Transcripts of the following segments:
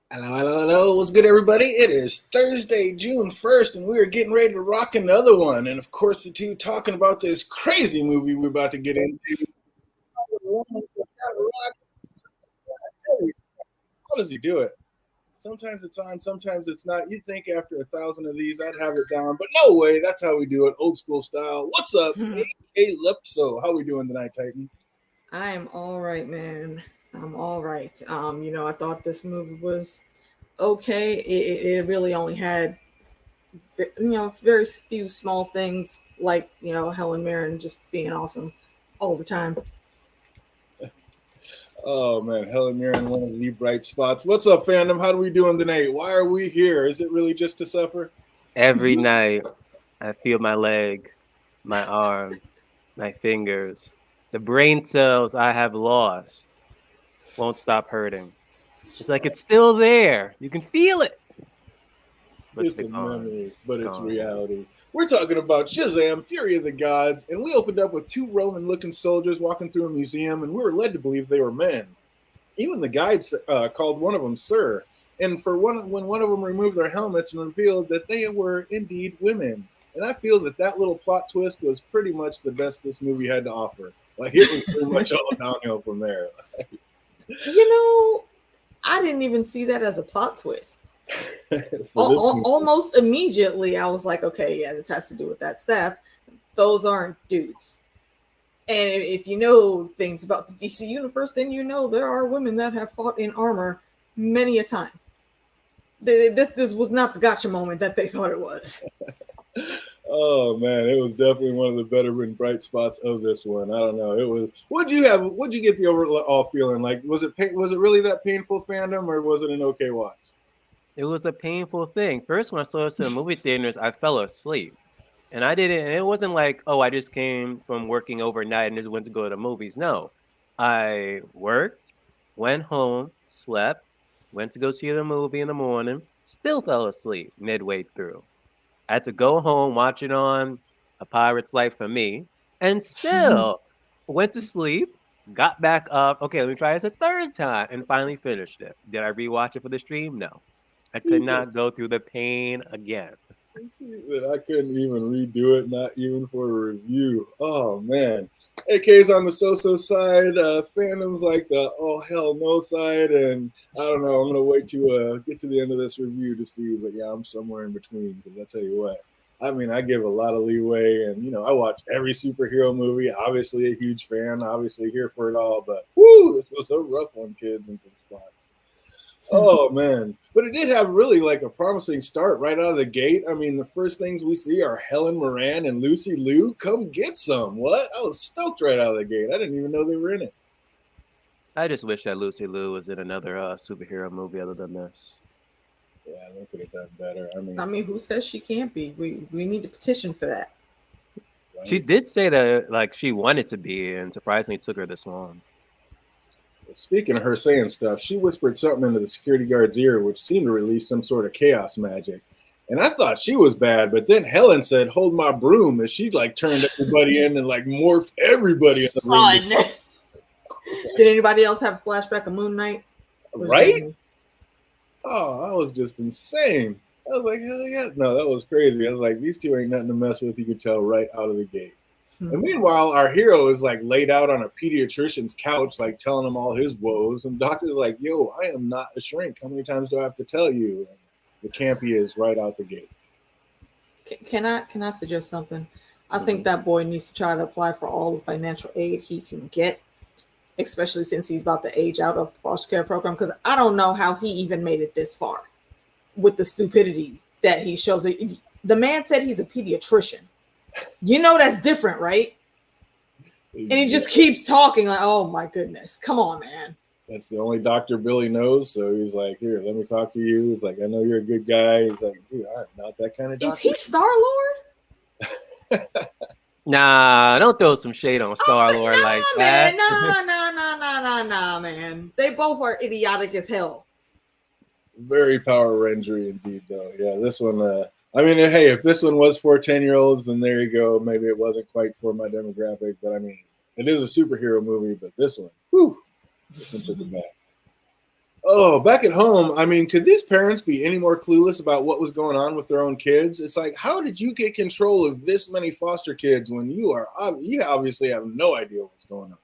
Hello, hello, hello. What's good, everybody? It is Thursday, June 1st, and we are getting ready to rock another one. And of course, the two talking about this crazy movie we're about to get into. How does he do it? Sometimes it's on, sometimes it's not. You'd think after 1,000 of these, I'd have it down, but no way. That's how we do it, old school style. What's up, A. Lipso? How we doing tonight, Titan? I am all right, man. I'm all right. I thought this movie was okay. It really only had, very few small things like, Helen Mirren just being awesome all the time. Oh man, Helen Mirren, one of the bright spots. What's up, fandom? How are we doing tonight? Why are we here? Is it really just to suffer? Every night, I feel my leg, my arm, my fingers. The brain cells I have lost won't stop hurting. It's like it's still there. You can feel it. But It's a gone. memory, but it's Gone. reality. We're talking about Shazam Fury of the Gods, and we opened up with two Roman looking soldiers walking through a museum, and we were led to believe they were men. Even the guide called one of them Sir, and when one of them removed their helmets and revealed that they were indeed women. And I feel that little plot twist was pretty much the best this movie had to offer. Like, it was pretty much all downhill from there. You know, I didn't even see that as a plot twist. Almost immediately, I was like, okay, yeah, this has to do with that staff. Those aren't dudes. And if you know things about the DC universe, then you know there are women that have fought in armor many a time. This was not the gotcha moment that they thought it was. Oh man, it was definitely one of the better and bright spots of this one. I don't know. It was. What'd you have? What'd you get the overall feeling like? Was it really that painful, fandom, or was it an okay watch? It was a painful thing. First, when I saw this in the movie theaters, I fell asleep. And it wasn't like, oh, I just came from working overnight and just went to go to the movies. No. I worked, went home, slept, went to go see the movie in the morning, still fell asleep midway through. I had to go home, watch it on A Pirate's Life for me, and still went to sleep, got back up. Okay, let me try this a third time, and finally finished it. Did I rewatch it for the stream? No. I could not go through the pain again. I couldn't even redo it, not even for a review. Oh man. AK's on the so-so side, fandom's like the oh hell no side, and I don't know. I'm gonna wait to get to the end of this review to see, but yeah, I'm somewhere in between. Because I tell you what, I mean, I give a lot of leeway, and I watch every superhero movie. Obviously, a huge fan. Obviously, here for it all. But whoo, this was a rough one, kids, in some spots. Oh man, but it did have really like a promising start right out of the gate. I mean, the first things we see are Helen Moran and Lucy Liu. Come get some. What? I was stoked right out of the gate. I didn't even know they were in it. I just wish that Lucy Liu was in another superhero movie other than this. Yeah, they could have done better. I mean, who says she can't be? We need to petition for that. Right? She did say that like she wanted to be, and surprisingly, it took her this long. Speaking of her saying stuff, she whispered something into the security guard's ear, which seemed to release some sort of chaos magic. And I thought she was bad, but then Helen said, "Hold my broom," and she like turned everybody in and like morphed everybody in the Son. room. Did anybody else have a flashback of Moon Knight? Right? Oh, that was just insane. I was like, hell yeah. No, that was crazy. I was like, these two ain't nothing to mess with. You could tell right out of the gate. And meanwhile, our hero is like laid out on a pediatrician's couch, like telling him all his woes. And doctor's like, yo, I am not a shrink. How many times do I have to tell you? And the campy is right out the gate. Can I suggest something? I think that boy needs to try to apply for all the financial aid he can get, especially since he's about to age out of the foster care program, because I don't know how he even made it this far with the stupidity that he shows. The man said he's a pediatrician. You know that's different, right? And he just keeps talking like, oh my goodness, come on, man. That's the only doctor Billy knows. So he's like, here, let me talk to you. He's like, I know you're a good guy. He's like, dude, I'm not that kind of doctor. Is he Star-Lord? Nah, don't throw some shade on Star-Lord like that. Nah, man. They both are idiotic as hell. Very Power Rangery indeed, though. Yeah, this one, I mean, hey, if this one was for 10-year-olds, then there you go. Maybe it wasn't quite for my demographic, but I mean, it is a superhero movie, but this one took it back. Oh, back at home, I mean, could these parents be any more clueless about what was going on with their own kids? It's like, how did you get control of this many foster kids when you obviously have no idea what's going on?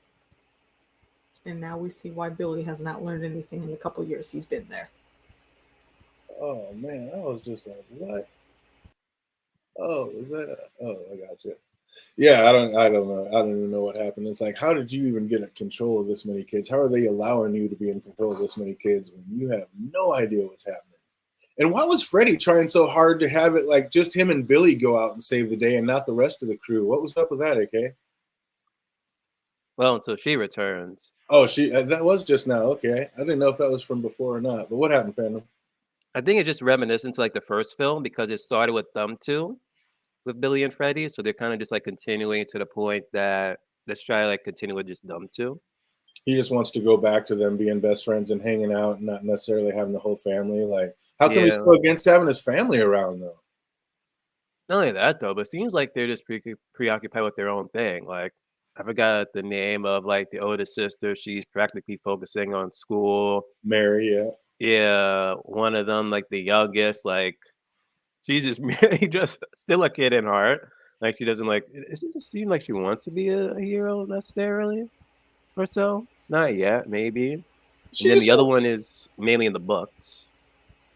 And now we see why Billy has not learned anything in the couple years he's been there. Oh man, I was just like, what? Oh, is that? Oh, I got you. Yeah, I don't know. I don't even know what happened. It's like, how did you even get control of this many kids? How are they allowing you to be in control of this many kids when you have no idea what's happening? And why was Freddie trying so hard to have it like just him and Billy go out and save the day and not the rest of the crew? What was up with that, AK? Well, until she returns. Oh, that was just now. Okay. I didn't know if that was from before or not. But what happened, Phantom? I think it's just reminiscent to like the first film because it started with them two, with Billy and Freddie. So they're kind of just like continuing to the point that let's try to like continue with just them two. He just wants to go back to them being best friends and hanging out and not necessarily having the whole family. Like, how come he's Yeah. so against having his family around though? Not only that though, but it seems like they're just preoccupied with their own thing. Like I forgot the name of like the oldest sister. She's practically focusing on school. Mary, yeah. Yeah, one of them, like the youngest, like she's just just still a kid in heart. Like she doesn't like. It doesn't seem like she wants to be a hero necessarily, or so. Not yet, maybe. And She then just the other wants one is mainly in the books.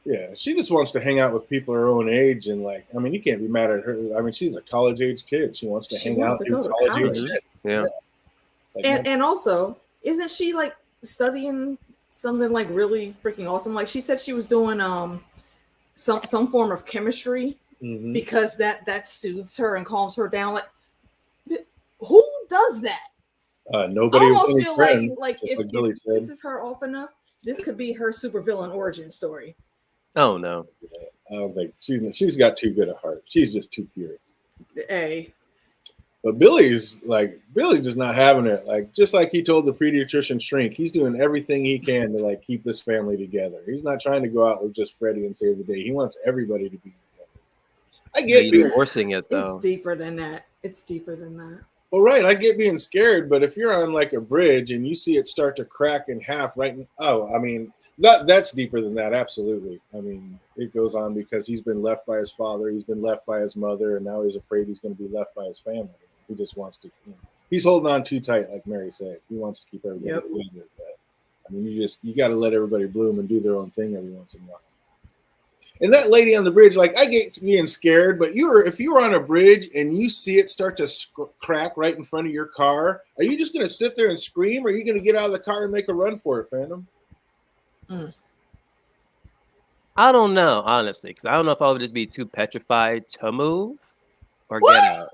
Yeah, she just wants to hang out with people her own age, and like, I mean, you can't be mad at her. I mean, she's a college age kid. She wants to She hang wants out, to do go to college age college. shit. Yeah. Like, And also, isn't she like studying something like really freaking awesome? Like she said she was doing some form of chemistry mhm. because that soothes her and calms her down. Like who does that? I Nobody with almost any feel friends, like just like if Billy said. this is her off enough, this could be her supervillain origin story. Oh no. I don't think she's got too good a heart. She's just too pure. Hey, But Billy's just not having it. Like just like he told the pediatrician shrink, he's doing everything he can to like keep this family together. He's not trying to go out with just Freddie and save the day. He wants everybody to be together. I get He's being forcing it it's though. deeper than that. It's deeper than that. well, right. I get being scared, but if you're on like a bridge and you see it start to crack in half, I mean that's deeper than that. Absolutely. I mean, it goes on because he's been left by his father, he's been left by his mother, and now he's afraid he's going to be left by his family. He just wants to. He's holding on too tight, like Mary said. He wants to keep everybody together. But, I mean, you got to let everybody bloom and do their own thing every once in a while. And that lady on the bridge, like I get being scared, but if you were on a bridge and you see it start to crack right in front of your car, are you just going to sit there and scream, or are you going to get out of the car and make a run for it, Phantom? I don't know, honestly, because I don't know if I would just be too petrified to move or get out.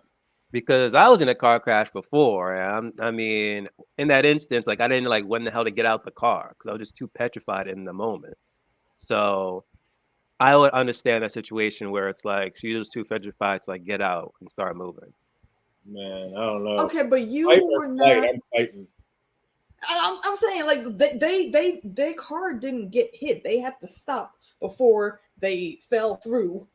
Because I was in a car crash before, and I mean, in that instance, like I didn't like when the hell to get out the car because I was just too petrified in the moment. So I would understand that situation where it's like she was too petrified to like get out and start moving. Man, I don't know. Okay, but you Fight or were flight, not. I'm fighting. I'm saying like their car didn't get hit. They had to stop before they fell through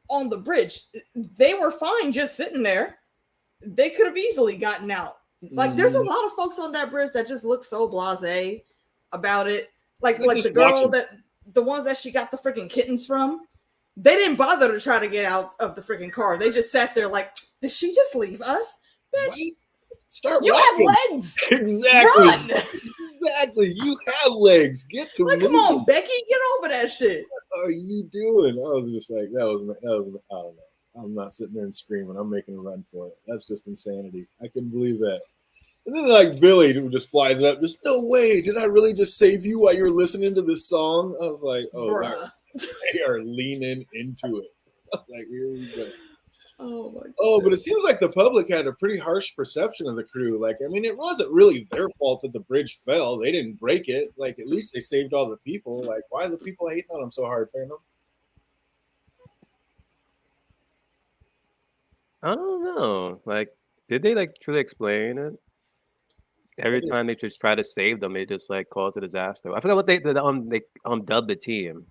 on the bridge. They were fine just sitting there. They could have easily gotten out. Like there's a lot of folks on that bridge that just look so blasé about it. Like the girl the ones that she got the freaking kittens from, they didn't bother to try to get out of the freaking car. They just sat there like, did she just leave us? Bitch, right? Start you walking. have legs. Exactly. Run. Exactly. You have legs. Get to like, moving. come on, Becky, get over that shit. What are you doing? I was just like, that was I don't know. I'm not sitting there and screaming. I'm making a run for it. That's just insanity. I couldn't believe that. And then like Billy who just flies up. There's no way. Did I really just save you while you're listening to this song? I was like, oh, wow. They are leaning into it. I was like, here we go. Oh my God. Oh, but it seems like the public had a pretty harsh perception of the crew. Like, I mean, it wasn't really their fault that the bridge fell. They didn't break it. Like, at least they saved all the people. Like, why are the people hating on them so hard, Phantom? I don't know. Like, did they like truly explain it? Every time they just try to save them, it just like cause a disaster. I forgot what they dubbed the team.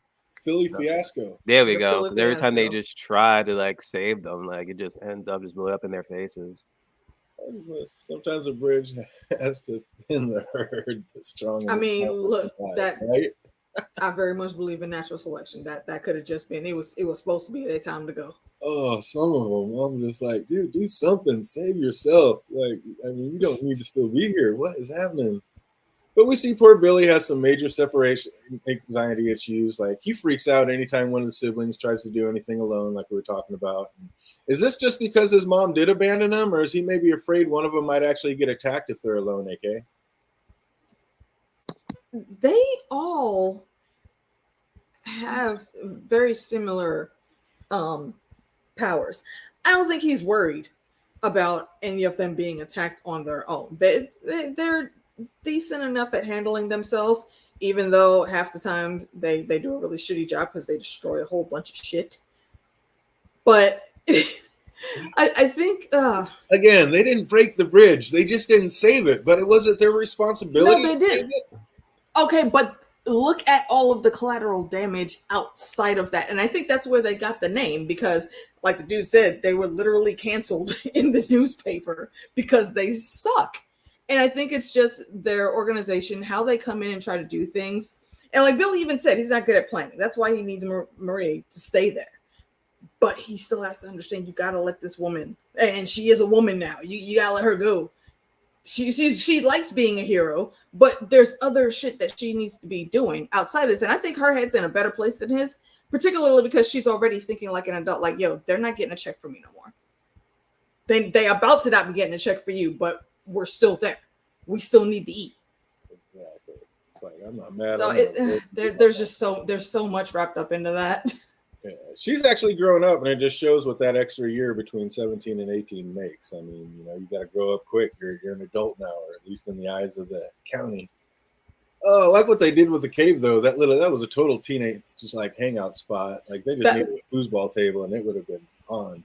Philly Fiasco. There we go. Because every time they just try to like save them, like it just ends up just blowing up in their faces. Sometimes a bridge has to thin the herd. The strong. I mean, look, that right. I very much believe in natural selection. That could have just been it was supposed to be their time to go. Oh, some of them. I'm just like, dude, do something. Save yourself. Like, I mean, you don't need to still be here. What is happening? But we see poor Billy has some major separation anxiety issues. Like, he freaks out anytime one of the siblings tries to do anything alone, like we were talking about. Is this just because his mom did abandon him, or is he maybe afraid one of them might actually get attacked if they're alone, AK? They all have very similar powers. I don't think he's worried about any of them being attacked on their own. They're decent enough at handling themselves, even though half the time they do a really shitty job because they destroy a whole bunch of shit. But I think again, they didn't break the bridge. They just didn't save it. But it wasn't their responsibility. No, they did. Okay, but look at all of the collateral damage outside of that. And I think that's where they got the name because, like the dude said, they were literally canceled in the newspaper because they suck. And I think it's just their organization, how they come in and try to do things. And like Billy even said, he's not good at planning. That's why he needs Marie to stay there. But he still has to understand you got to let this woman, and she is a woman now. You got to let her go. She likes being a hero, but there's other shit that she needs to be doing outside this. And I think her head's in a better place than his, particularly because she's already thinking like an adult, like, yo, they're not getting a check from me no more. They about to not be getting a check for you, but we're still there. We still need to eat. Exactly. It's like, I'm not mad. So there's so much wrapped up into that. Yeah. She's actually grown up, and it just shows what that extra year between 17 and 18 makes. I mean, you got to grow up quick. You're an adult now, or at least in the eyes of the county. Oh, like what they did with the cave, though. That was a total teenage, just like hangout spot. Like they just needed a foosball table, and it would have been on.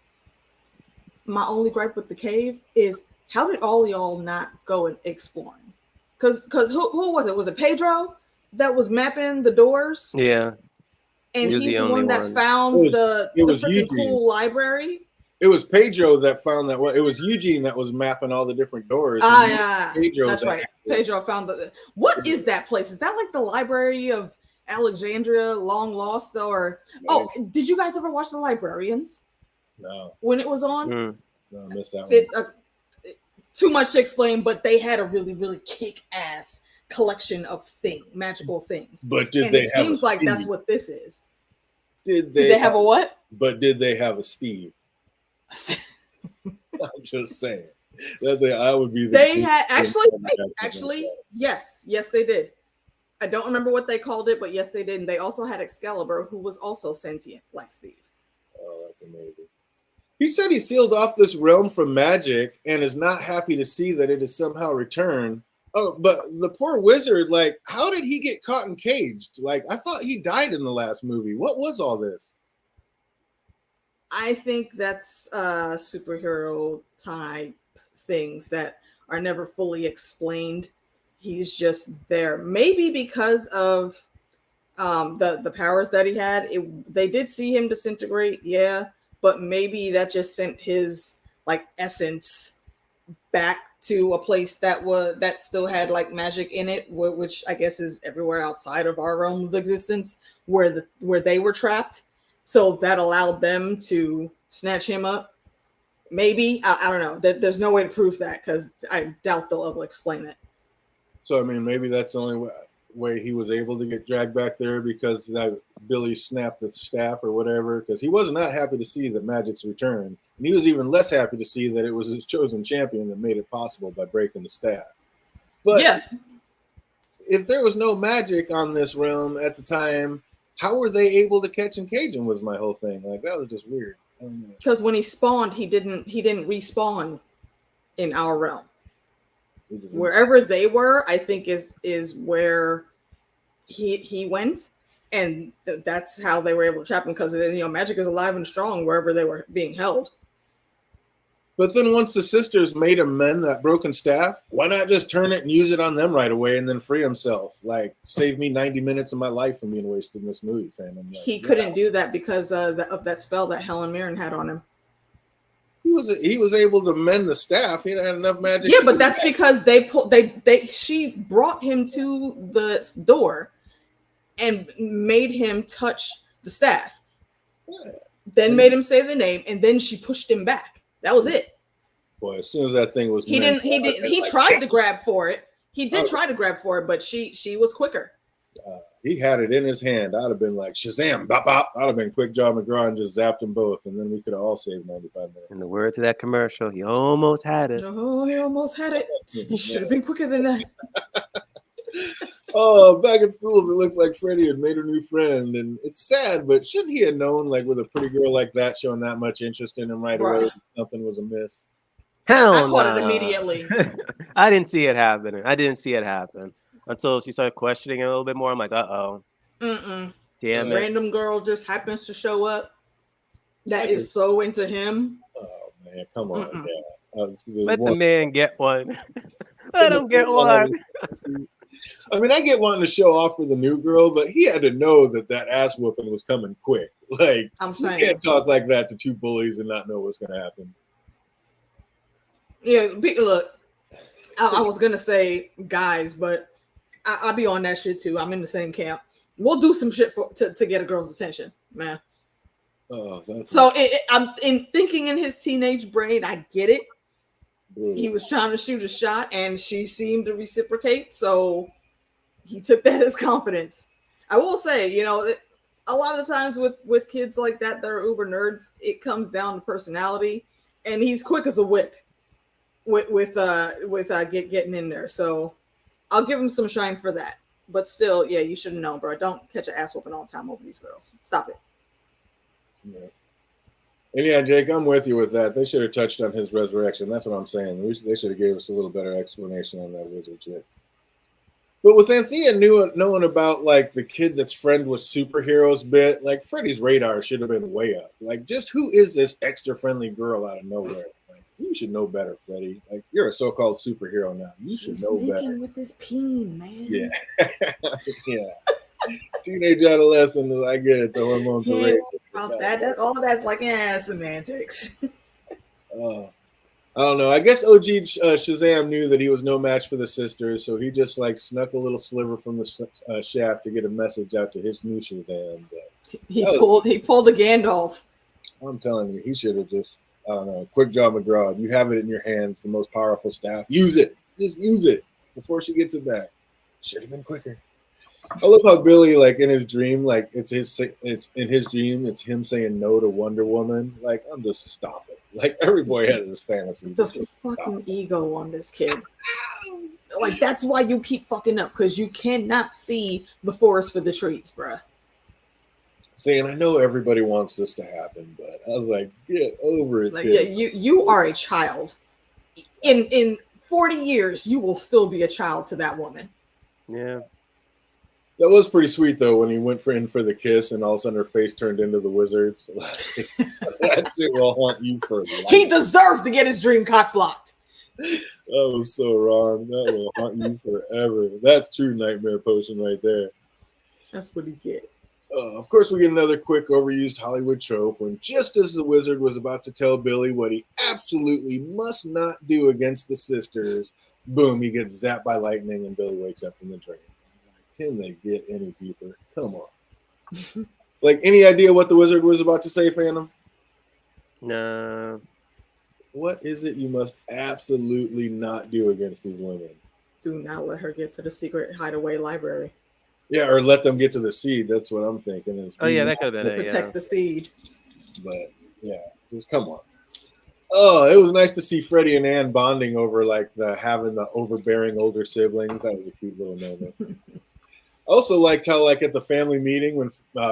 My only gripe with the cave is how did all y'all not go and exploring? Because who was it? Was it Pedro that was mapping the doors? Yeah. And he's the one that found the freaking cool library. It was Pedro that found that. It was Eugene that was mapping all the different doors. Yeah, that's right. Pedro found what is that place? Is that like the Library of Alexandria, long lost, or did you guys ever watch The Librarians? No. When it was on? No, I missed that one. Too much to explain, but they had a really, really kick-ass collection of magical things. But it seems like that's what this is. Did they have a what? But did they have a Steve? I'm just saying. I would be. They had actually, yes, they did. I don't remember what they called it, but yes, they did. And they also had Excalibur, who was also sentient, like Steve. Oh, that's amazing. He said he sealed off this realm from magic and is not happy to see that it is somehow returned. Oh, but the poor wizard, like, how did he get caught and caged? Like, I thought he died in the last movie. What was all this? I think that's superhero type things that are never fully explained. He's just there. Maybe because of the powers that he had. They did see him disintegrate, yeah, but maybe that just sent his like essence back to a place that still had like magic in it, which I guess is everywhere outside of our realm of existence, where they were trapped. So that allowed them to snatch him up. Maybe I don't know. There's no way to prove that because I doubt they'll ever explain it. So I mean, maybe that's the only way he was able to get dragged back there, because that Billy snapped the staff or whatever, because he was not happy to see the magic's return, and he was even less happy to see that it was his chosen champion that made it possible by breaking the staff. But yeah, if there was no magic on this realm at the time, how were they able to catch and cage him? Was my whole thing. Like, that was just weird. Because when he spawned, he didn't respawn in our realm. Wherever they were, I think is where he went, and that's how they were able to trap him, because magic is alive and strong wherever they were being held. But then once the sisters made him mend that broken staff, why not just turn it and use it on them right away and then free himself? Like, save me 90 minutes of my life from being wasted in this movie, fam. Like, he couldn't do that because of that spell that Helen Mirren had on him. He was able to mend the staff. He had enough magic. Yeah, but that's because she brought him to the door and made him touch the staff. Yeah. Then made him say the name, and then she pushed him back. That was it. Boy, as soon as that thing was, he tried to grab for it. He did try to grab for it, but she was quicker. He had it in his hand. I'd have been like, Shazam, bop, bop. I'd have been Quick Jaw McGraw and just zapped them both, and then we could have all saved 95 minutes. In the words of that commercial, he almost had it. Oh, he almost had it. He should have been quicker than that. Oh, back at schools, it looks like Freddie had made a new friend, and it's sad, but shouldn't he have known, like, with a pretty girl like that showing that much interest in him right away, something was amiss? Hell I caught it immediately. I didn't see it happening. Until she started questioning it a little bit more. I'm like, uh-oh. Damn it. Random girl just happens to show up that is so into him. Oh, man, come on. Let the man get one. Let him get one. I mean, I get wanting to show off for the new girl, but he had to know that ass whooping was coming quick. Like, I'm saying, you can't talk like that to two bullies and not know what's going to happen. Yeah, look, I was going to say guys, but I'll be on that shit too. I'm in the same camp. We'll do some shit to get a girl's attention, man. So I'm thinking in his teenage brain, I get it. He was trying to shoot a shot, and she seemed to reciprocate. So he took that as confidence. I will say, a lot of the times with kids like that are uber nerds, it comes down to personality, and he's quick as a whip with getting in there. So I'll give him some shine for that. But still, yeah, you should know, bro. Don't catch an ass whooping all the time over these girls. Stop it. Yeah. And yeah, Jake, I'm with you with that. They should have touched on his resurrection. That's what I'm saying. They should have gave us a little better explanation on that wizard shit. But with Anthea knowing about, like, the kid that's friend with superheroes bit, like, Freddy's radar should have been way up. Like, just who is this extra friendly girl out of nowhere? You should know better, Freddie. Like, you're a so-called superhero now. You should know better. With this peen, man. Yeah. Yeah. Teenage adolescent, I get it. The hormones are rage. About that. That's like semantics. I don't know. I guess OG Shazam knew that he was no match for the sisters, so he just like snuck a little sliver from the shaft to get a message out to his new Shazam. He pulled a Gandalf. I'm telling you, he should have just, I don't know, Quick Jaw McGraw. You have it in your hands, the most powerful staff. Use it. Just use it before she gets it back. Should have been quicker. I love how Billy, like, in his dream, like, it's in his dream, it's him saying no to Wonder Woman. Like, I'm just stop it. Like, every boy has his fantasy. The fucking ego on this kid. Like, that's why you keep fucking up, because you cannot see the forest for the trees, bruh. Saying, I know everybody wants this to happen, but I was like, get over it. Like, yeah, you are a child. In 40 years, you will still be a child to that woman. Yeah. That was pretty sweet, though, when he went in for the kiss and all of a sudden her face turned into the wizards. That shit will haunt you for life. He deserved to get his dream cock blocked. That was so wrong. That will haunt you forever. That's true nightmare potion right there. That's what he get. Of course, we get another quick overused Hollywood trope when just as the wizard was about to tell Billy what he absolutely must not do against the sisters, boom, he gets zapped by lightning and Billy wakes up from the dream. Can they get any deeper? Come on. Like, any idea what the wizard was about to say, Phantom? No. What is it you must absolutely not do against these women? Do not let her get to the secret hideaway library. Yeah, or let them get to the seed. That's what I'm thinking. Oh, yeah, that could have been it. Protect the seed. But, yeah, just come on. Oh, it was nice to see Freddie and Ann bonding over, like, having the overbearing older siblings. That was a cute little moment. Also liked how, like, at the family meeting when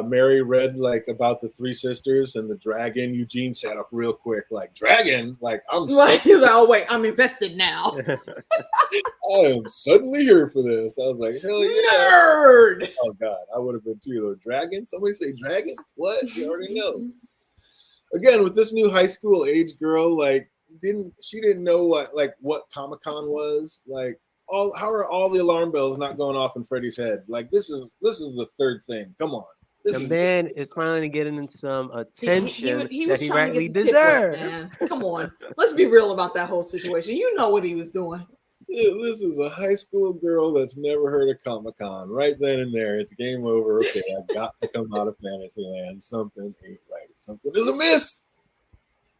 Mary read, like, about the three sisters and the dragon, Eugene sat up real quick, like, dragon? Like, I'm like, oh, wait, I'm invested now. I am suddenly here for this. I was like, hell yeah. Nerd! Oh, God, I would have been too, though. Dragon? Somebody say dragon? What? You already know. Again, with this new high school age girl, like, she didn't know what Comic-Con was? Like, how are all the alarm bells not going off in Freddy's head? Like, this is the third thing. Come on. The man is finally getting into some attention he that was he trying rightly to get the tip wet, deserves. man. Come on, let's be real about that whole situation. You know what he was doing. Yeah, this is a high school girl that's never heard of Comic-Con. Right then and there, it's game over. Okay, I've got to come out of Fantasyland. Something ain't right. Something is amiss.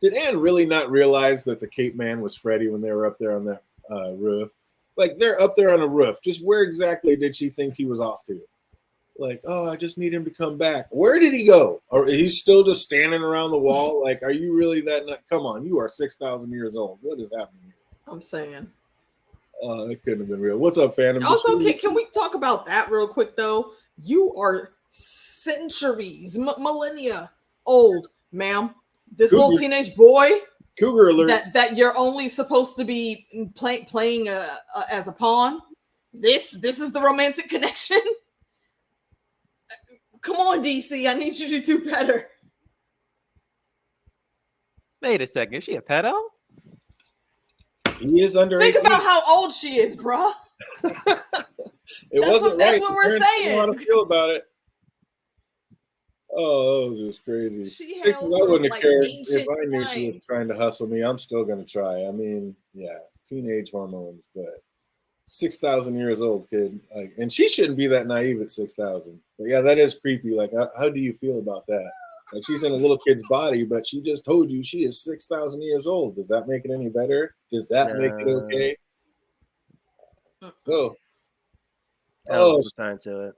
Did Anne really not realize that the Cape Man was Freddy when they were up there on that roof? Like, they're up there on a roof. Just where exactly did she think he was off to? Like, oh, I just need him to come back. Where did he go? Or he's still just standing around the wall? Like, are you really that nut? Come on, you are 6,000 years old. What is happening here? I'm saying. It couldn't have been real. What's up, Phantom? Also, can we talk about that real quick, though? You are centuries, millennia old, ma'am. This Cougar. little teenage boy, Cougar alert. that you're only supposed to be playing as a pawn. This is the romantic connection. Come on, DC. I need you to do better. Wait a second. Is she a pedo? He is under. Think 18. about how old she is, bro. That's That's what we're saying. How to feel about it? Oh, that was just crazy. She I wouldn't have cared if I knew she was times. trying to hustle me. I'm still gonna try. I mean, yeah, teenage hormones, but 6,000 years old kid, like, and she shouldn't be that naive at 6,000. But yeah, that is creepy. Like, how do you feel about that? Like, she's in a little kid's body, but she just told you she is 6,000 years old. Does that make it any better? Does that make it okay? So, sign to it.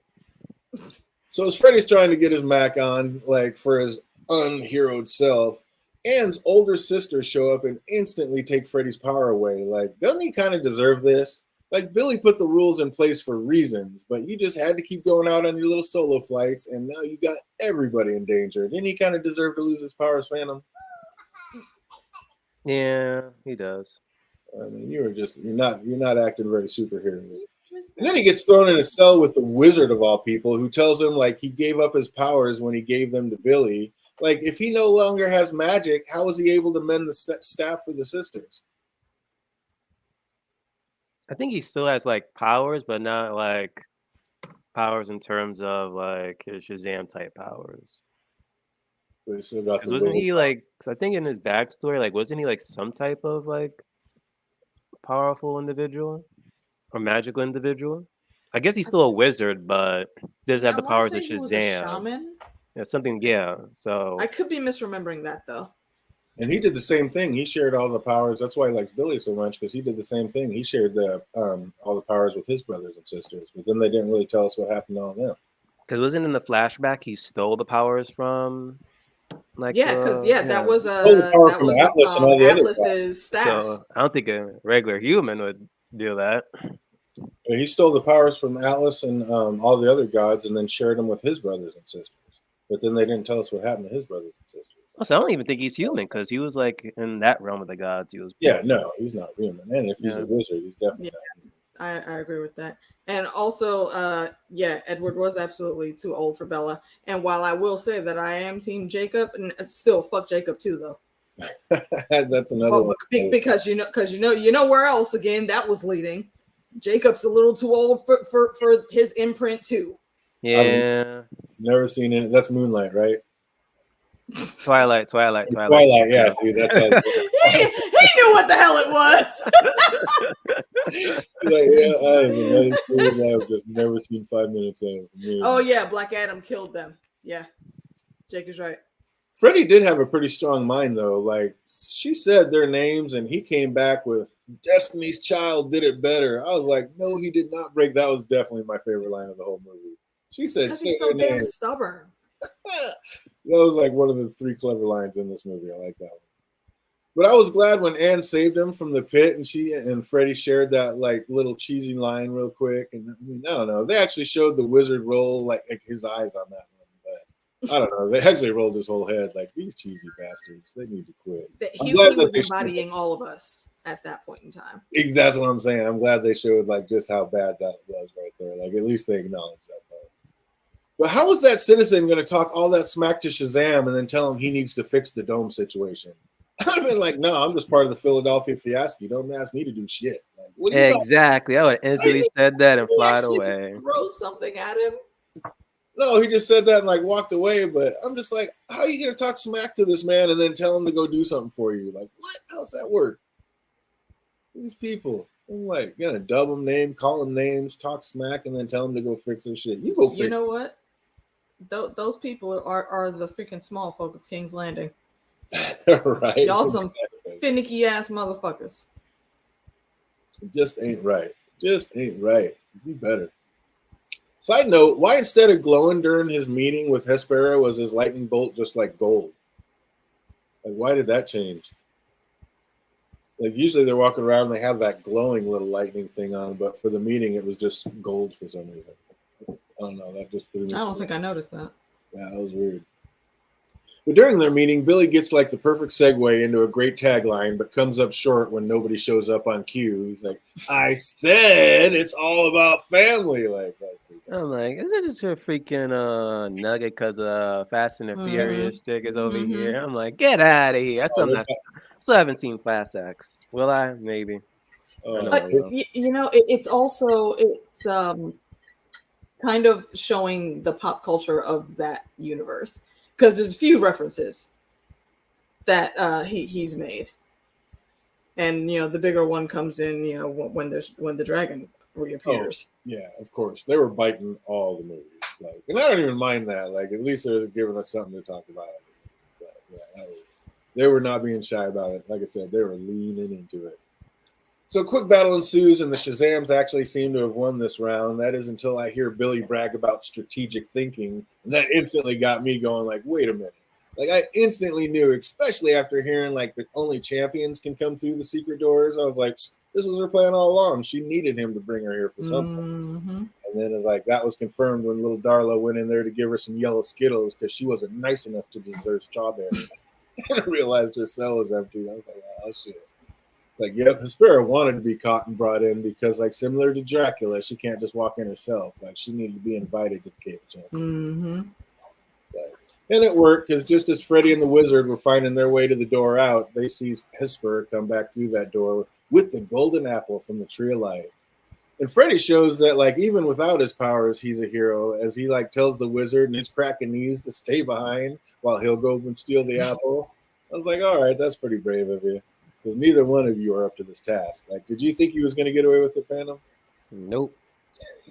So as Freddy's trying to get his Mac on, like, for his unheroed self, Anne's older sisters show up and instantly take Freddy's power away. Like, doesn't he kind of deserve this? Like, Billy put the rules in place for reasons, but you just had to keep going out on your little solo flights, and now you got everybody in danger. Didn't he kind of deserve to lose his powers, Phantom? Yeah, he does. I mean, you're not acting very superhero. And then he gets thrown in a cell with the wizard of all people, who tells him, like, he gave up his powers when he gave them to Billy. Like, if he no longer has magic, how is he able to mend the staff for the sisters? I think he still has, like, powers, but not, like, powers in terms of, like, his Shazam type powers. Because wasn't he, like, cause I think in his backstory, like, wasn't he, like, some type of, like, powerful individual or magical individual? I guess he's still a wizard, but doesn't have the powers of Shazam. He was a shaman? Yeah, something, yeah. So I could be misremembering that, though. And he did the same thing. He shared all the powers. That's why he likes Billy so much, because he did the same thing. He shared the all the powers with his brothers and sisters, but then they didn't really tell us what happened to all of them. Because wasn't in the flashback he stole the powers from, like, that was Atlas's staff. So I don't think a regular human would do that. He stole the powers from Atlas and all the other gods, and then shared them with his brothers and sisters. But then they didn't tell us what happened to his brothers and sisters. So I don't even think he's human, because he was, like, in that realm of the gods. He was. Yeah, no, he's not human. And if he's a wizard, he's definitely not human. I agree with that. And also, Edward was absolutely too old for Bella. And while I will say that I am Team Jacob, and still fuck Jacob too, though. That's another one. Because you know where else again that was leading. Jacob's a little too old for his imprint too. Yeah. Never seen it. That's Moonlight, right? Twilight. Yeah, see, that's he knew what the hell it was. I've just never seen 5 minutes of it. Oh yeah, Black Adam killed them. Yeah, Jake is right. Freddy did have a pretty strong mind, though. Like, she said their names, and he came back with "Destiny's Child did it better." I was like, no, he did not break. That was definitely my favorite line of the whole movie. She said, "Because he's so damn stubborn." That was like one of the 3 clever lines in this movie. I like that one. But I was glad when Anne saved him from the pit, and she and Freddy shared that, like, little cheesy line real quick. And I mean, I don't know. They actually showed the wizard roll, like his eyes on that one. But I don't know. They actually rolled his whole head. Like, these cheesy bastards. They need to quit. He was embodying all of us at that point in time. That's what I'm saying. I'm glad they showed, like, just how bad that was right there. Like, at least they acknowledged that part. But how is that citizen going to talk all that smack to Shazam and then tell him he needs to fix the dome situation? I've been like, no, I'm just part of the Philadelphia fiasco. Don't ask me to do shit. Like, what exactly. I would instantly said that and fly away. Throw something at him. No, he just said that and like walked away. But I'm just like, how are you gonna talk smack to this man and then tell him to go do something for you? Like, what? How's that work? These people, I'm like, you gonna dub them name, call them names, talk smack, and then tell them to go fix their shit. You go fix. You know what? Those people are the freaking small folk of King's Landing. Right? Y'all some finicky ass motherfuckers. It just ain't right. Just ain't right. Be better. Side note, why instead of glowing during his meeting with Hespera was his lightning bolt just like gold? Like, why did that change? Like, usually they're walking around, they have that glowing little lightning thing on, but for the meeting, it was just gold for some reason. I don't know. That just threw me. I don't think I noticed that. Yeah, that was weird. But during their meeting, Billy gets like the perfect segue into a great tagline, but comes up short when nobody shows up on cue. He's like, I said it's all about family. Like I'm like, is it just a freaking nugget because Fast and the Furious chick is over here? I'm like, get out of here. I still haven't seen Fast X. Will I? Maybe. It's also kind of showing the pop culture of that universe. Because there's a few references that he's made, and the bigger one comes in when the dragon reappears. Oh, yeah, of course they were biting all the movies, like, and I don't even mind that. Like, at least they're giving us something to talk about. But, yeah, they were not being shy about it. Like I said, they were leaning into it. So a quick battle ensues, and the Shazams actually seem to have won this round. That is until I hear Billy brag about strategic thinking, and that instantly got me going like, wait a minute. Like, I instantly knew, especially after hearing like the only champions can come through the secret doors. I was like, this was her plan all along. She needed him to bring her here for something. And then it was like, that was confirmed when little Darla went in there to give her some yellow Skittles because she wasn't nice enough to deserve strawberry. And I realized her cell was empty. I was like, oh, shit. Like, yep, Hespera wanted to be caught and brought in because, like, similar to Dracula, she can't just walk in herself. Like, she needed to be invited to the Cave of Champions. And it worked because just as Freddy and the Wizard were finding their way to the door out, they see Hespera come back through that door with the golden apple from the Tree of Life. And Freddy shows that, like, even without his powers, he's a hero, as he, like, tells the Wizard and his cracking knees to stay behind while he'll go and steal the apple. I was like, all right, that's pretty brave of you. Because neither one of you are up to this task. Like, did you think he was going to get away with it, Phantom? Nope.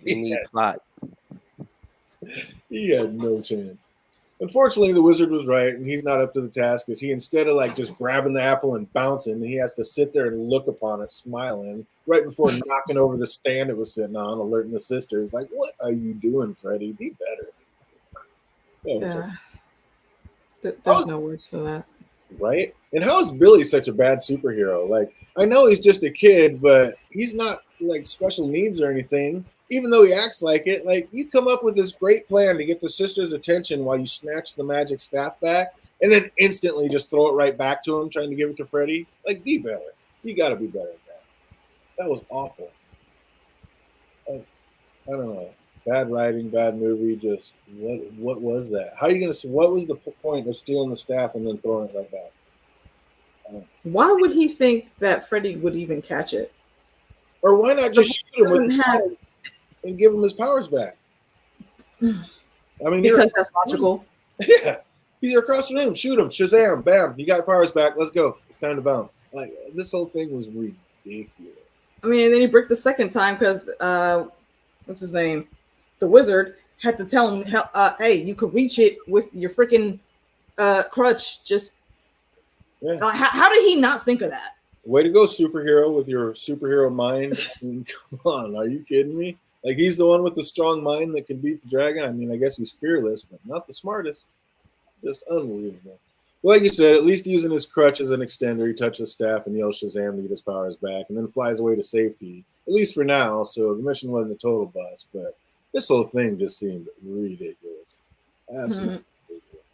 He needs plot. He had no chance. Unfortunately, the Wizard was right, and he's not up to the task, because he, instead of like just grabbing the apple and bouncing, he has to sit there and look upon it, smiling, right before knocking over the stand it was sitting on, alerting the sisters. Like, what are you doing, Freddy? Be better. There's no words for that. Right? And how is Billy such a bad superhero? Like, I know he's just a kid, but he's not like special needs or anything. Even though he acts like it, like, you come up with this great plan to get the sisters' attention while you snatch the magic staff back and then instantly just throw it right back to him, trying to give it to Freddy. Like, be better. You got to be better at that. That was awful. I don't know. Bad writing, bad movie. Just what was that? How are you gonna? What was the point of stealing the staff and then throwing it right back? Why would he think that Freddy would even catch it? Or why not just shoot him with his powers and give him his powers back? I mean, because that's logical. Yeah, you're across the room. Shoot him. Shazam! Bam! You got powers back. Let's go. It's time to bounce. Like, this whole thing was ridiculous. I mean, and then he bricked the second time because what's his name? The Wizard had to tell him, hey, you could reach it with your freaking crutch. Just how did he not think of that? Way to go, superhero, with your superhero mind. I mean, come on, are you kidding me? Like, he's the one with the strong mind that can beat the dragon. I mean, I guess he's fearless, but not the smartest. Just unbelievable. Like you said, at least using his crutch as an extender, he touches the staff and yells Shazam to get his powers back, and then flies away to safety, at least for now. So the mission wasn't a total bust, but this whole thing just seemed ridiculous. Absolutely ridiculous.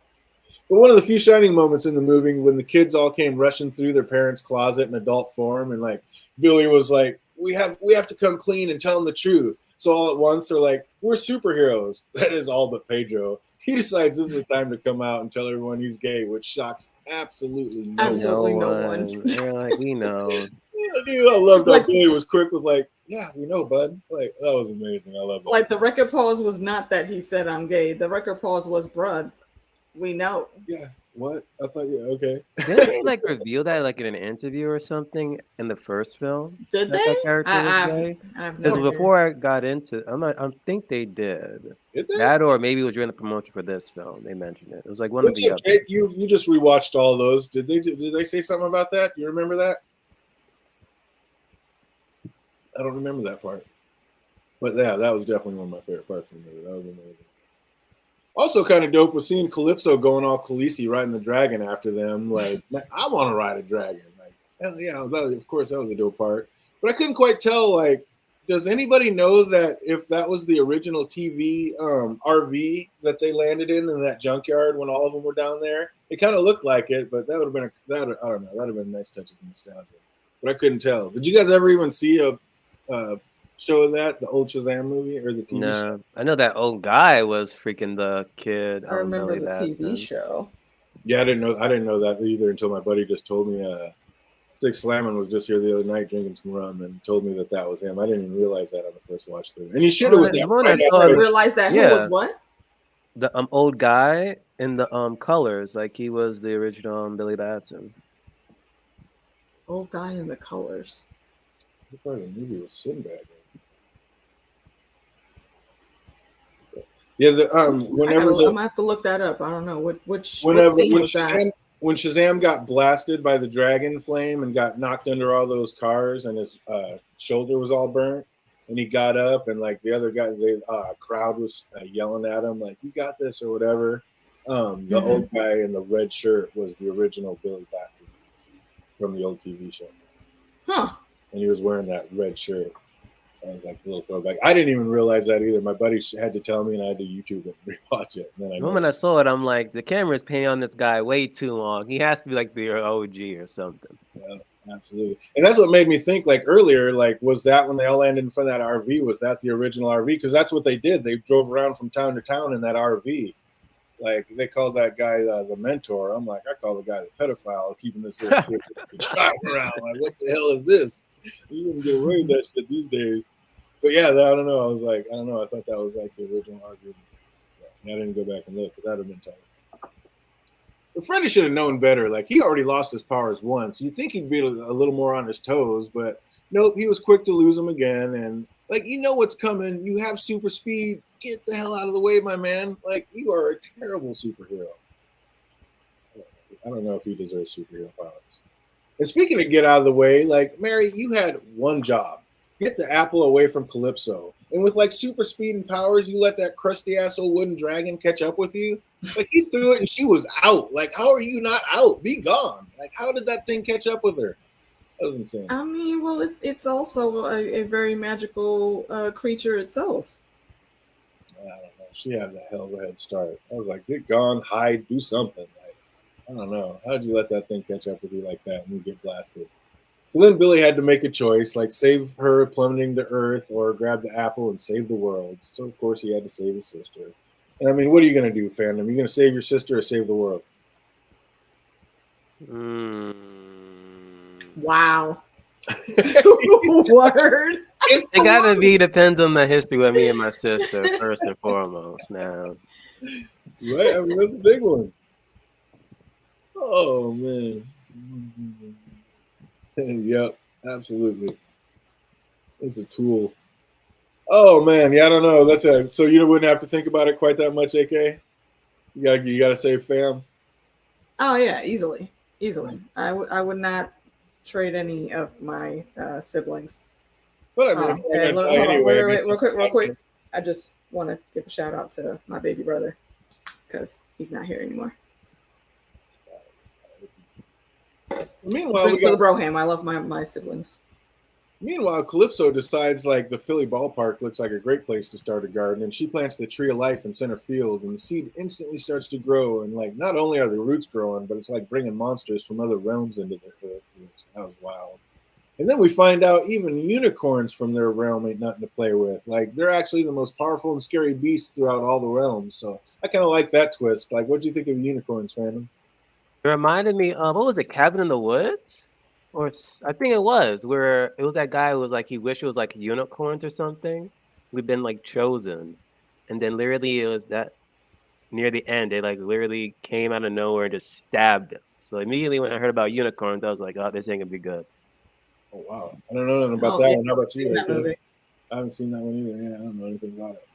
But one of the few shining moments in the movie, when the kids all came rushing through their parents' closet in adult form, and like Billy was like, we have to come clean and tell them the truth. So all at once they're like, we're superheroes. That is all but Pedro. He decides this is the time to come out and tell everyone he's gay, which shocks absolutely no one. They're like, we know. Dude, I love that Like- Billy was quick with like, yeah, we know, bud. Like that was amazing. I love that. Like the record pause was not that he said I'm gay. The record pause was, bruh, we know. Yeah. What? I thought okay. Didn't they like reveal that like in an interview or something in the first film? Did that they? That character was gay? I've Because no before I got into, I think they did. Did they? That or maybe it was during the promotion for this film. They mentioned it. It was like one What's of the up, other. Jake? You just rewatched all those. Did they say something about that? You remember that? I don't remember that part. But yeah, that was definitely one of my favorite parts of the movie. That was amazing. Also, kind of dope was seeing Calypso going all Khaleesi riding the dragon after them. Like, I want to ride a dragon. Like, hell yeah, of course that was a dope part. But I couldn't quite tell. Like, does anybody know that if that was the original TV RV that they landed in that junkyard when all of them were down there? It kind of looked like it, but that would have been I don't know. That would have been a nice touch of nostalgia. But I couldn't tell. Did you guys ever even see a show of that, the old Shazam movie or the TV show? No, I know that old guy was freaking the kid. I remember Billy the Batson. TV show. Yeah, I didn't know that either until my buddy just told me. Stick Slammin was just here the other night drinking some rum and told me that was him. I didn't even realize that on the first watch through. And he should have. I realized that who was what? The old guy in the colors, like he was the original Billy Batson. Old guy in the colors. I thought the movie was Sinbad. Yeah, whenever I'm gonna have to look that up. I don't know what scene was that? When Shazam got blasted by the dragon flame and got knocked under all those cars and his shoulder was all burnt and he got up and like the other guy, the crowd was yelling at him like, "You got this" or whatever. The old guy in the red shirt was the original Billy Batson from the old TV show. Huh. And he was wearing that red shirt. Like a little throwback. I didn't even realize that either. My buddy had to tell me, and I had to YouTube it and rewatch it. And then the moment I saw it, I'm like, the camera's panning on this guy way too long. He has to be like the OG or something. Yeah, absolutely. And that's what made me think. Like earlier, like was that when they all landed in front of that RV? Was that the original RV? Because that's what they did. They drove around from town to town in that RV. Like they called that guy the mentor. I'm like, I call the guy the pedophile, keeping this little kid driving around. Like, what the hell is this? You wouldn't get away with that shit these days. But yeah, I don't know. I was like, I don't know. I thought that was like the original argument. Yeah, I didn't go back and look, but that'd have been tight. But Freddy should have known better. Like he already lost his powers once. You'd think he'd be a little more on his toes, but nope, he was quick to lose them again. And like, you know what's coming. You have super speed. Get the hell out of the way, my man. Like you are a terrible superhero. I don't know if he deserves superhero powers. And speaking of get out of the way, like Mary, you had one job. Get the apple away from Calypso. And with like super speed and powers, you let that crusty ass old wooden dragon catch up with you. Like he threw it and she was out. Like, how are you not out? Be gone. Like, how did that thing catch up with her? That was insane. I mean, well, it's also a very magical creature itself. I don't know. She had a hell of a head start. I was like, get gone, hide, do something. Like, I don't know. How did you let that thing catch up with you like that and you get blasted? So then Billy had to make a choice, like save her plummeting to Earth or grab the apple and save the world. So, of course, he had to save his sister. And, I mean, what are you going to do, fandom? Are you going to save your sister or save the world? Wow. Word. It gotta be depends on the history with me and my sister, first and foremost now. Right? I mean, that's a big one. Oh, man. Yep, absolutely. It's a tool. Oh man, yeah, I don't know. That's it. So you wouldn't have to think about it quite that much, AK. You gotta save fam. Oh yeah, easily. I would not trade any of my siblings. But I mean, real quick. I just want to give a shout out to my baby brother because he's not here anymore. Meanwhile, for the broham. I love my siblings. Meanwhile, Calypso decides like the Philly ballpark looks like a great place to start a garden, and she plants the tree of life in center field, and the seed instantly starts to grow. And like, not only are the roots growing, but it's like bringing monsters from other realms into the earth. That was wild. And then we find out even unicorns from their realm ain't nothing to play with. Like, they're actually the most powerful and scary beasts throughout all the realms. So I kind of like that twist. Like, what do you think of the unicorns, fandom? It reminded me of, what was it, Cabin in the Woods? I think it was where it was that guy who was like he wished it was like unicorns or something. We've been like chosen, and then literally it was that near the end they like literally came out of nowhere and just stabbed him. So immediately when I heard about unicorns, I was like, oh, this ain't gonna be good. Oh wow, I don't know nothing about Oh, that yeah, one. How about I've seen you? that movie. I haven't seen that one either. Yeah, I don't know anything about it.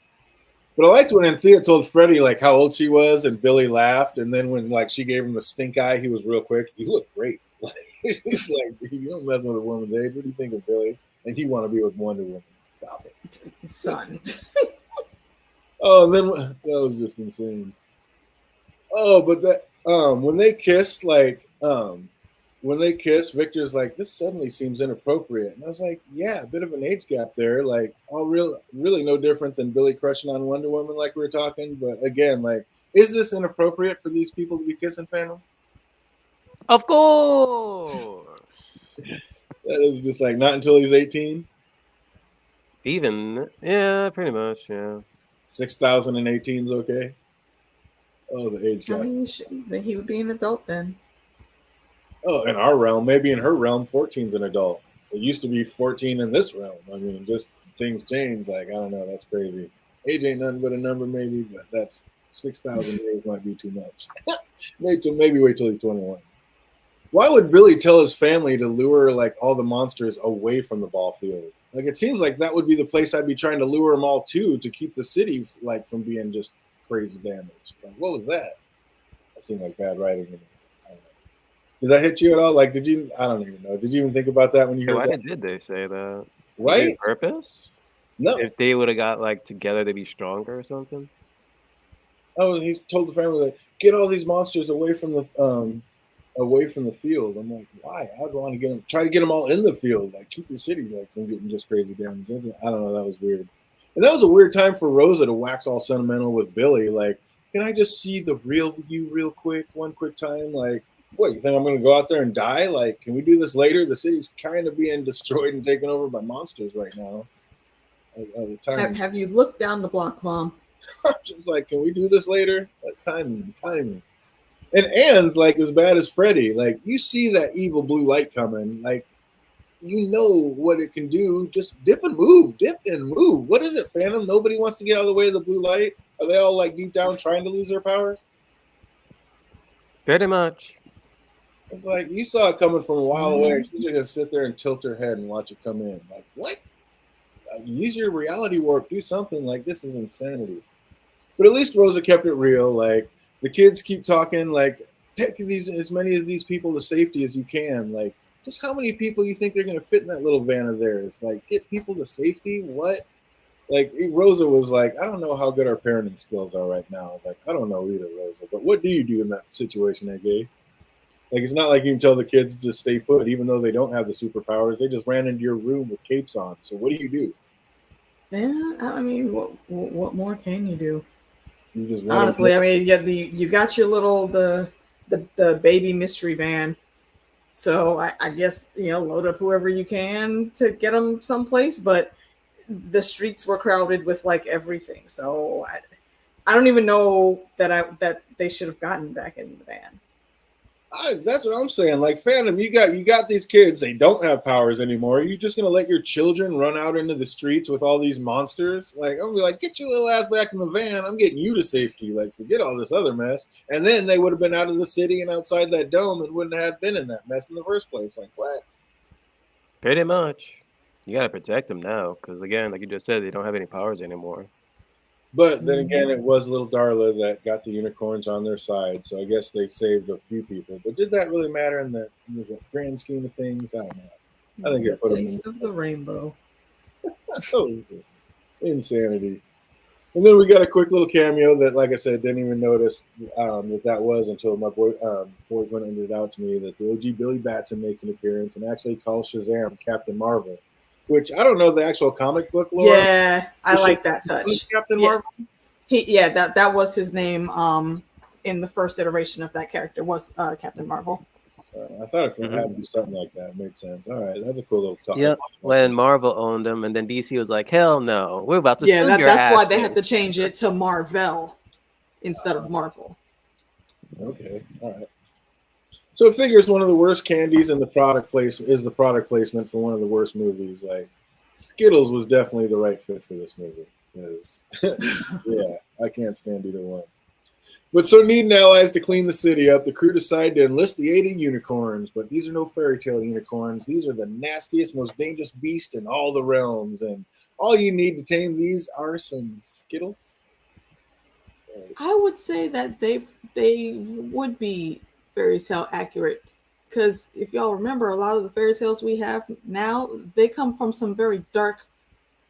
But I liked when Anthea told Freddie like how old she was, and Billy laughed. And then when like she gave him the stink eye, he was real quick. He looked great. Like, he's like, you don't mess with a woman's age. What do you think of Billy? And he want to be with Wonder Woman. Stop it, Son. Oh, and then that was just insane. Oh, but that when they kiss, like when they kiss, Victor's like, this suddenly seems inappropriate. And I was like, yeah, a bit of an age gap there. Like, all really no different than Billy crushing on Wonder Woman, like we were talking. But again, like, is this inappropriate for these people to be kissing, Phantom? Of course. That is just like not until he's 18. Even pretty much, yeah. 6,018 is okay. Oh, the age I gap. mean, he would be an adult then. Oh, in our realm, maybe in her realm, 14's an adult. It used to be 14 in this realm. I mean, just things change. Like, I don't know. That's crazy. Age ain't nothing but a number, maybe, but that's 6,000 years might be too much. maybe wait till he's 21. Why would Billy tell his family to lure like all the monsters away from the ball field? Like, it seems like that would be the place I'd be trying to lure them all to keep the city like from being just crazy damaged. Like, what was that? That seemed like bad writing. I don't know. Did that hit you at all? Like, did you? I don't even know. Did you even think about that when you heard Why that? did they say that? Right? On purpose? No. If they would have got like together, they'd be stronger or something. Oh, he told the family like, get all these monsters away from the field. I'm like, why? I'd want to try to get them all in the field. Like, keep your city like from getting just crazy damage. I don't know. That was weird. And that was a weird time for Rosa to wax all sentimental with Billy. Like, can I just see the real you real quick, one quick time? Like, what, you think I'm going to go out there and die? Like, can we do this later? The city's kind of being destroyed and taken over by monsters right now. Have you looked down the block, Mom? I'm just like, can we do this later? Like, timing. And Anne's like as bad as Freddy. Like, you see that evil blue light coming. Like, you know what it can do. Just dip and move. What is it, Phantom? Nobody wants to get out of the way of the blue light? Are they all like deep down trying to lose their powers? Pretty much. It's like, you saw it coming from a while away. She's just gonna sit there and tilt her head and watch it come in. Like, what? Use your reality warp. Do something. Like, this is insanity. But at least Rosa kept it real. Like, the kids keep talking. Like, take as many of these people to safety as you can. Like, just how many people you think they're gonna fit in that little van of theirs? Like, get people to safety. What? Like, Rosa was like, I don't know how good our parenting skills are right now. I was like, I don't know either, Rosa. But what do you do in that situation, Gay? Like, it's not like you can tell the kids to stay put, even though they don't have the superpowers. They just ran into your room with capes on. So what do you do? Yeah, I mean, what more can you do? You just honestly, I mean, yeah, you got your little the baby mystery van. So I guess, load up whoever you can to get them someplace. But the streets were crowded with like everything. So I don't even know that they should have gotten back in the van. That's what I'm saying. Like, Phantom, you got these kids. They don't have powers anymore. Are you just gonna let your children run out into the streets with all these monsters? Like, I'm gonna be like, get your little ass back in the van. I'm getting you to safety. Like, forget all this other mess. And then they would have been out of the city and outside that dome and wouldn't have been in that mess in the first place. Like, what? Pretty much. You gotta protect them now, because again, like you just said, they don't have any powers anymore. But then again, it was little Darla that got the unicorns on their side, so I guess they saved a few people. But did that really matter in the grand scheme of things? I don't know. I think it put them taste of the rainbow. Oh, just insanity. And then we got a quick little cameo that, like I said, didn't even notice that was until my boy pointed it out to me that the OG Billy Batson makes an appearance and actually calls Shazam Captain Marvel. Which I don't know the actual comic book lore. Yeah, I like that touch. Captain Marvel. That was his name. In the first iteration of that character was Captain Marvel. I thought it had to be something like that. It made sense. All right, that's a cool little talk. Yep. When Marvel owned them, and then DC was like, "Hell no, we're about to sue your that's asses." why they had to change it to Marvel instead of Marvel. Okay, all right. So it figures one of the worst candies in the product placement is the product placement for one of the worst movies. Like Skittles was definitely the right fit for this movie. Because yeah, I can't stand either one. But so needing allies to clean the city up, the crew decide to enlist the aid of unicorns. But these are no fairy tale unicorns. These are the nastiest, most dangerous beast in all the realms. And all you need to tame these are some Skittles. I would say that they would be fairy tale accurate, because if y'all remember, a lot of the fairy tales we have now, they come from some very dark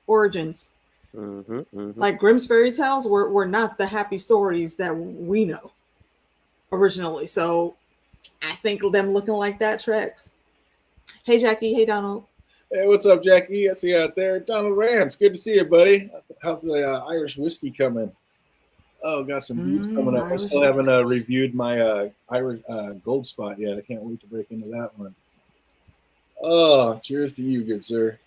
origins. Like Grimm's fairy tales were not the happy stories that we know originally. So I think them looking like that tracks. Hey Jackie, hey Donald. Hey, what's up, Jackie? I see you out there. Donald Rance, good to see you, buddy. How's the Irish whiskey coming? Oh, got some beers coming up. I still haven't reviewed my Irish Gold Spot yet. I can't wait to break into that one. Oh, cheers to you, good sir.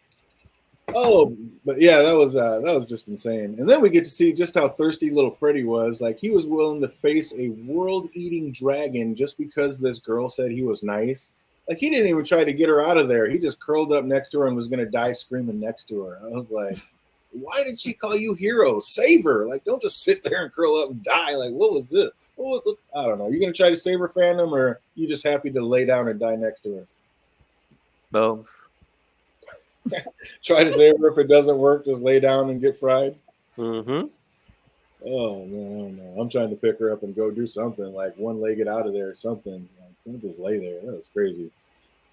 Oh, but yeah, that was just insane. And then we get to see just how thirsty little Freddy was. Like he was willing to face a world-eating dragon just because this girl said he was nice. Like he didn't even try to get her out of there. He just curled up next to her and was gonna die screaming next to her. I was like, why did she call you hero? Save her! Like, don't just sit there and curl up and die. Like, what was this? I don't know. You gonna try to save her, fandom, or you just happy to lay down and die next to her? Both. Try to save her. If it doesn't work, just lay down and get fried. Mm-hmm. Oh no! I'm trying to pick her up and go do something, like one-legged out of there or something. Like, don't just lay there. That was crazy.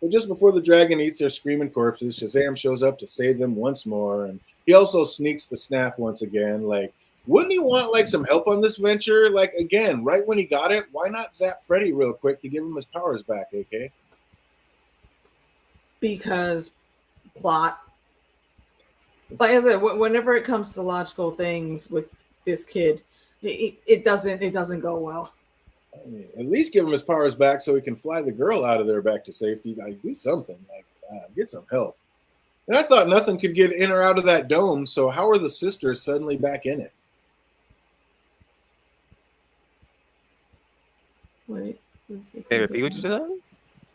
But just before the dragon eats their screaming corpses, Shazam shows up to save them once more, and he also sneaks the snaff once again. Like, wouldn't he want like some help on this venture? Like again, right when he got it, why not zap Freddy real quick to give him his powers back, AK? Because plot. Like I said, whenever it comes to logical things with this kid, it doesn't go well. I mean, at least give him his powers back so he can fly the girl out of there back to safety. Like, do something. Like, get some help. And I thought nothing could get in or out of that dome. So how are the sisters suddenly back in it? Wait. Hey, repeat what you said?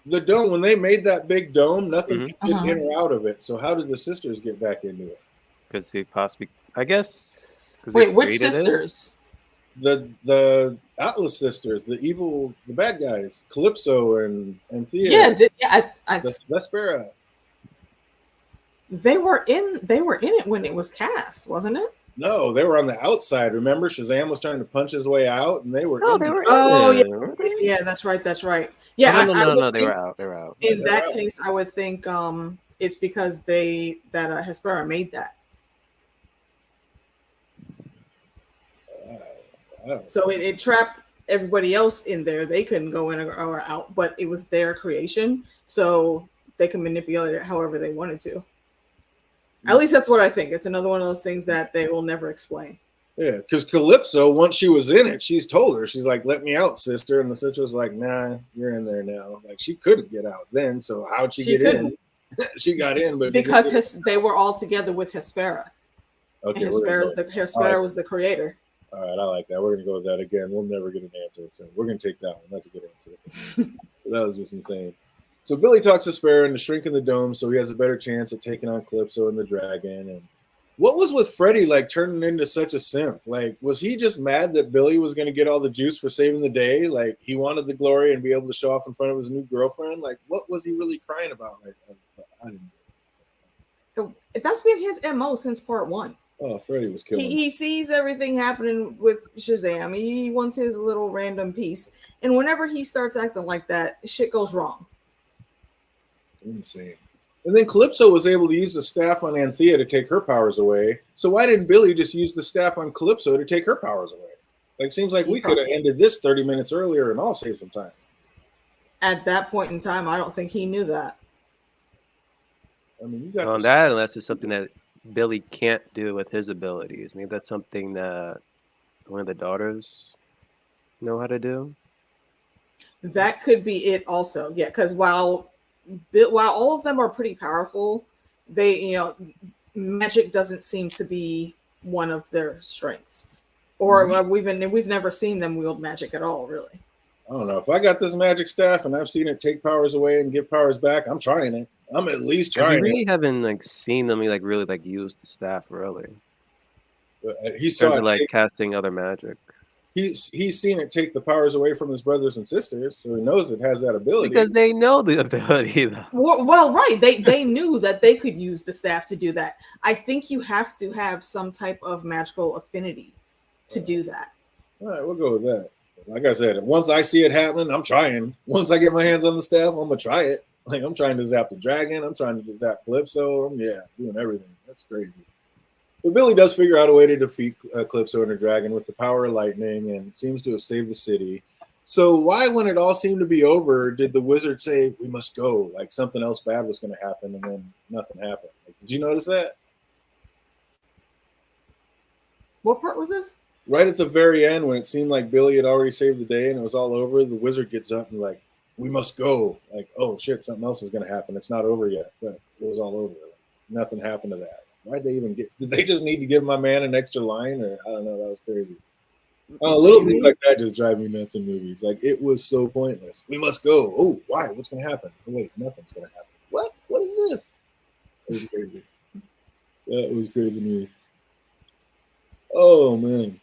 The dome, when they made that big dome, nothing could get in or out of it. So how did the sisters get back into it? Because they possibly, I guess. Wait, which sisters? The Atlas sisters, the bad guys, Calypso and Thea. The Vespera. They were in it when it was cast, wasn't it? No, they were on the outside. Remember, Shazam was trying to punch his way out, and they were. Yeah, that's right. Yeah, no, they were out. In that case, I would think it's because Hespera made that. So it trapped everybody else in there. They couldn't go in or out, but it was their creation, so they can manipulate it however they wanted to. At least that's what I think. It's another one of those things that they will never explain. Yeah, because Calypso, once she was in it, she's told her, she's like, "Let me out, sister." And the sister was like, "Nah, you're in there now." Like she couldn't get out then, so how'd she get in? She got in, but because they were all together with Hespera. Okay, and Hespera was the creator. All right, I like that. We're gonna go with that again. We'll never get an answer, so we're gonna take that one. That's a good answer. That was just insane. So Billy talks to Hespera into shrinking the dome so he has a better chance at taking on Calypso and the dragon. And what was with Freddy like turning into such a simp? Like, was he just mad that Billy was going to get all the juice for saving the day? Like, he wanted the glory and be able to show off in front of his new girlfriend? Like, what was he really crying about? Like, I didn't know. That's been his MO since part one. Oh, Freddy was killing. He sees everything happening with Shazam. He wants his little random piece. And whenever he starts acting like that, shit goes wrong. Insane. And then Calypso was able to use the staff on Anthea to take her powers away. So why didn't Billy just use the staff on Calypso to take her powers away? Like, seems like we could have ended this 30 minutes earlier and all saved some time. At that point in time, I don't think he knew that. I mean, you got on that, unless it's something that Billy can't do with his abilities. Maybe that's something that one of the daughters know how to do. That could be it also. Yeah, because while all of them are pretty powerful, they, magic doesn't seem to be one of their strengths. Or we've never seen them wield magic at all, really. I don't know. If I got this magic staff and I've seen it take powers away and give powers back, I'm trying it. I'm at least Because we trying really haven't like seen them like really like use the staff really. it. He In saw terms it. of like casting other magic. He's seen it take the powers away from his brothers and sisters, so he knows it has that ability. Because they know the ability though. Well, right. They knew that they could use the staff to do that. I think you have to have some type of magical affinity to do that. All right, we'll go with that. Like I said, once I see it happening, I'm trying. Once I get my hands on the staff, I'm gonna try it. Like I'm trying to zap the dragon. I'm trying to zap Calypso. I'm doing everything. That's crazy. But Billy does figure out a way to defeat Calypso and her dragon with the power of lightning, and seems to have saved the city. So why, when it all seemed to be over, did the wizard say we must go? Like something else bad was going to happen, and then nothing happened. Like, did you notice that? What part was this? Right at the very end, when it seemed like Billy had already saved the day and it was all over, the wizard gets up and like, we must go. Like, oh shit, something else is going to happen. It's not over yet, but it was all over. Like, nothing happened to that. Why'd they even get? Did they just need to give my man an extra line, or I don't know? That was crazy. Little things like that just drive me nuts in movies. Like it was so pointless. We must go. Oh, why? What's going to happen? Oh, wait, nothing's going to happen. What? What is this? It was crazy. That was crazy news. Oh man.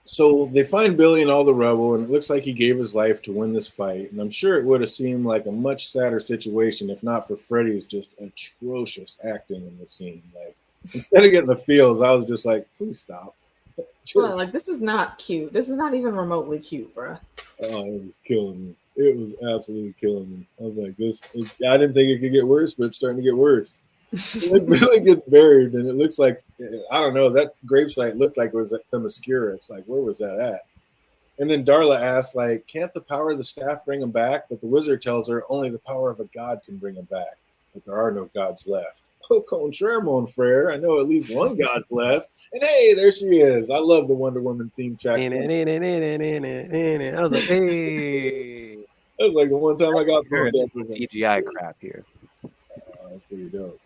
So they find Billy and all the rubble, and it looks like he gave his life to win this fight. And I'm sure it would have seemed like a much sadder situation if not for Freddy's just atrocious acting in the scene. Like instead of getting the feels, I was just like, please stop. Well, like this is not cute. This is not even remotely cute, bro. Oh, it was killing me. It was absolutely killing me. I was like, I didn't think it could get worse, but it's starting to get worse. It really gets buried, and it looks like, I don't know, that gravesite looked like it was at Themyscira. Like, where was that at? And then Darla asks, like, can't the power of the staff bring him back? But the wizard tells her only the power of a god can bring him back, but there are no gods left. Au contraire, mon frere. I know at least one god's left. And hey, there she is. I love the Wonder Woman theme track. I was like, hey. That was like the one time I got CGI crap here. That's pretty dope.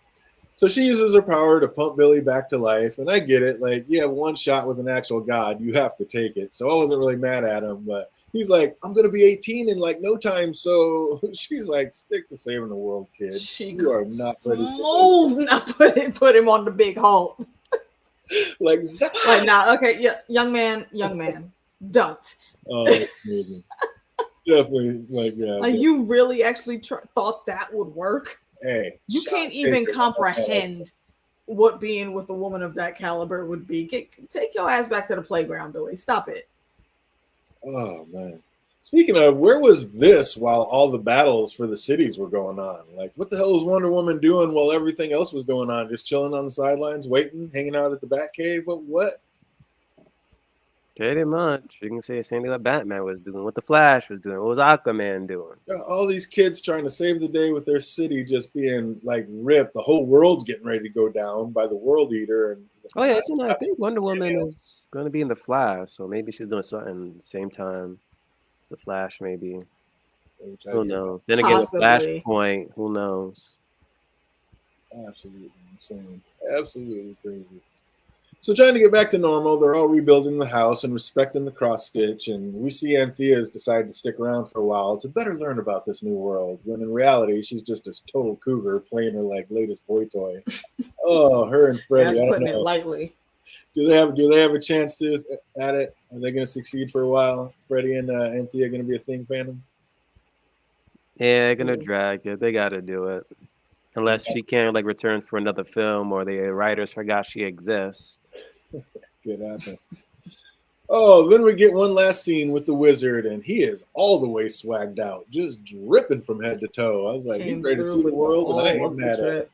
So she uses her power to pump Billy back to life, and I get it. Like, you have one shot with an actual god, you have to take it. So I wasn't really mad at him, but he's like, I'm gonna be 18 in like no time. So she's like, stick to saving the world, kid. You are not ready. Not put him on the big halt. like nah, okay, yeah, young man, don't. Oh, that's amazing. Definitely, like yeah. Like, you really actually thought that would work? Hey, you can't even comprehend what being with a woman of that caliber would be. Take your ass back to the playground, Billy. Stop it. Oh man. Speaking of, where was this while all the battles for the cities were going on? Like, what the hell was Wonder Woman doing while everything else was going on? Just chilling on the sidelines, waiting, hanging out at the Batcave? But what? Pretty much. You can say the same thing that Batman was doing, what the Flash was doing, what was Aquaman doing. All these kids trying to save the day with their city just being like ripped. The whole world's getting ready to go down by the World Eater. And I think Wonder Woman is going to be in the Flash, so maybe she's doing something at the same time as the Flash, maybe. Who knows? Then again, the Flashpoint, who knows? Absolutely insane. Absolutely crazy. So trying to get back to normal, they're all rebuilding the house and respecting the cross stitch, and we see Anthea's decided to stick around for a while to better learn about this new world, when in reality, she's just a total cougar playing her like latest boy toy. Oh, her and Freddy. That's putting it lightly. Do they have a chance to at it? Are they going to succeed for a while? Freddy and Anthea going to be a thing fandom? Yeah, they're going to drag it. They got to do it. Unless she can't like return for another film, or the writers forgot she exists. Could happen. Oh, then we get one last scene with the wizard, and he is all the way swagged out, just dripping from head to toe. I was like, he's ready to see the world, and I ain't mad at it.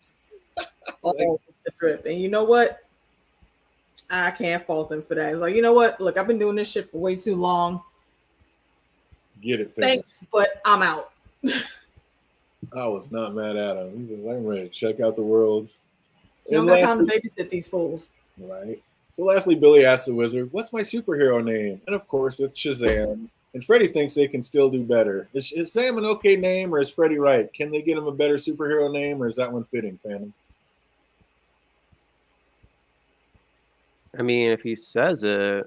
All the trip. And you know what? I can't fault him for that. It's like, you know what? Look, I've been doing this shit for way too long. Get it. Thanks, but I'm out. I was not mad at him. He says, I'm ready to check out the world. You don't got time to babysit these fools. Right. So lastly, Billy asks the wizard, what's my superhero name? And of course, it's Shazam. And Freddy thinks they can still do better. Is Shazam an okay name, or is Freddy right? Can they get him a better superhero name, or is that one fitting, Phantom? I mean, if he says it,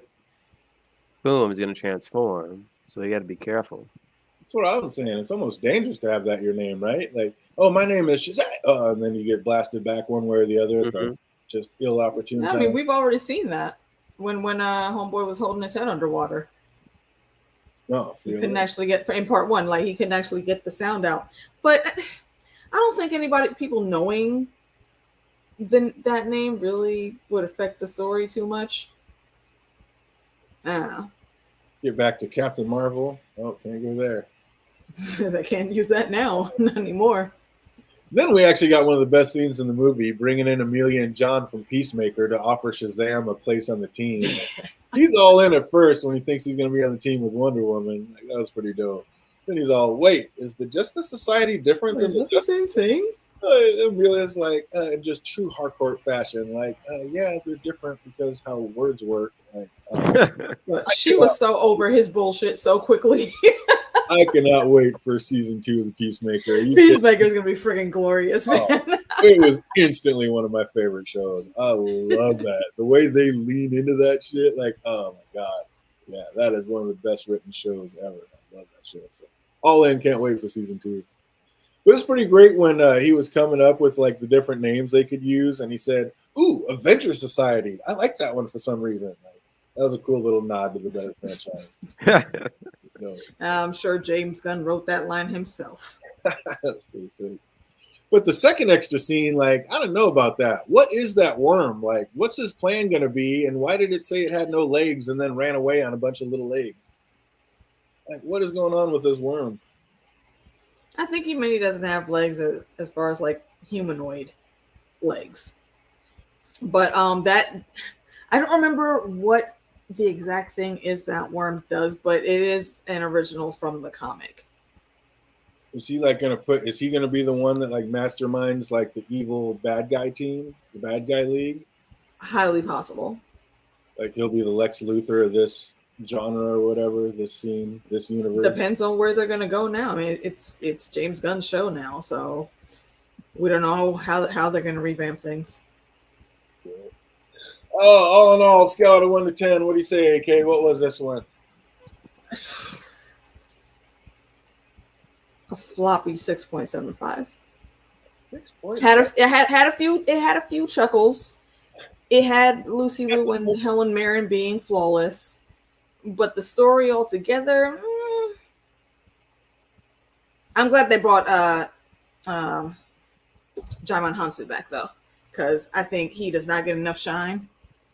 boom, he's going to transform. So you got to be careful. That's what I'm saying. It's almost dangerous to have that your name, right? Like, oh, my name is Shazam, and then you get blasted back one way or the other. It's like just ill opportune time. I mean, we've already seen that when Homeboy was holding his head underwater. No, he couldn't actually get in part one, like he couldn't actually get the sound out. But I don't think people knowing that name really would affect the story too much. I don't know. Get back to Captain Marvel. Oh, can't go there. They can't use that now, not anymore. Then we actually got one of the best scenes in the movie, bringing in Amelia and John from Peacemaker to offer Shazam a place on the team. He's all in at first when he thinks he's going to be on the team with Wonder Woman. Like, that was pretty dope. Then he's all, wait, is the Justice Society different than the same thing? Amelia's like, in just true hardcore fashion, like, yeah, they're different because how words work. Like, she was so over his bullshit so quickly. I cannot wait for season 2 of the Peacemaker. Peacemaker is gonna be freaking glorious, man. It was instantly one of my favorite shows. I love that. The way they lean into that shit, like, oh my god. Yeah, that is one of the best written shows ever. I love that show. So all in, can't wait for season 2. It was pretty great when he was coming up with like the different names they could use, and he said, "Ooh, Avenger Society." I like that one for some reason. Like, that was a cool little nod to the better franchise. I'm sure James Gunn wrote that line himself. That's pretty sick. But the second extra scene, like, I don't know about that. What is that worm? Like, what's his plan going to be? And why did it say it had no legs and then ran away on a bunch of little legs? Like, what is going on with this worm? I think he doesn't have legs as far as like humanoid legs. But that I don't remember what the exact thing is that worm does, but it is an original from the comic. Is he like is he gonna be the one that like masterminds like the evil bad guy team, the bad guy league? Highly possible. Like he'll be the Lex Luthor of this genre or whatever, this scene, this universe. Depends on where they're gonna go now. I mean, it's James Gunn's show now, so we don't know how they're gonna revamp things. Oh, all in all, scale out of 1 to 10. What do you say, AK? What was this one? A floppy 6.75. 6 points. It had a few chuckles. It had Lucy Liu and Helen Mirren being flawless, but the story altogether, I'm glad they brought Jaimon Hansu back though, because I think he does not get enough shine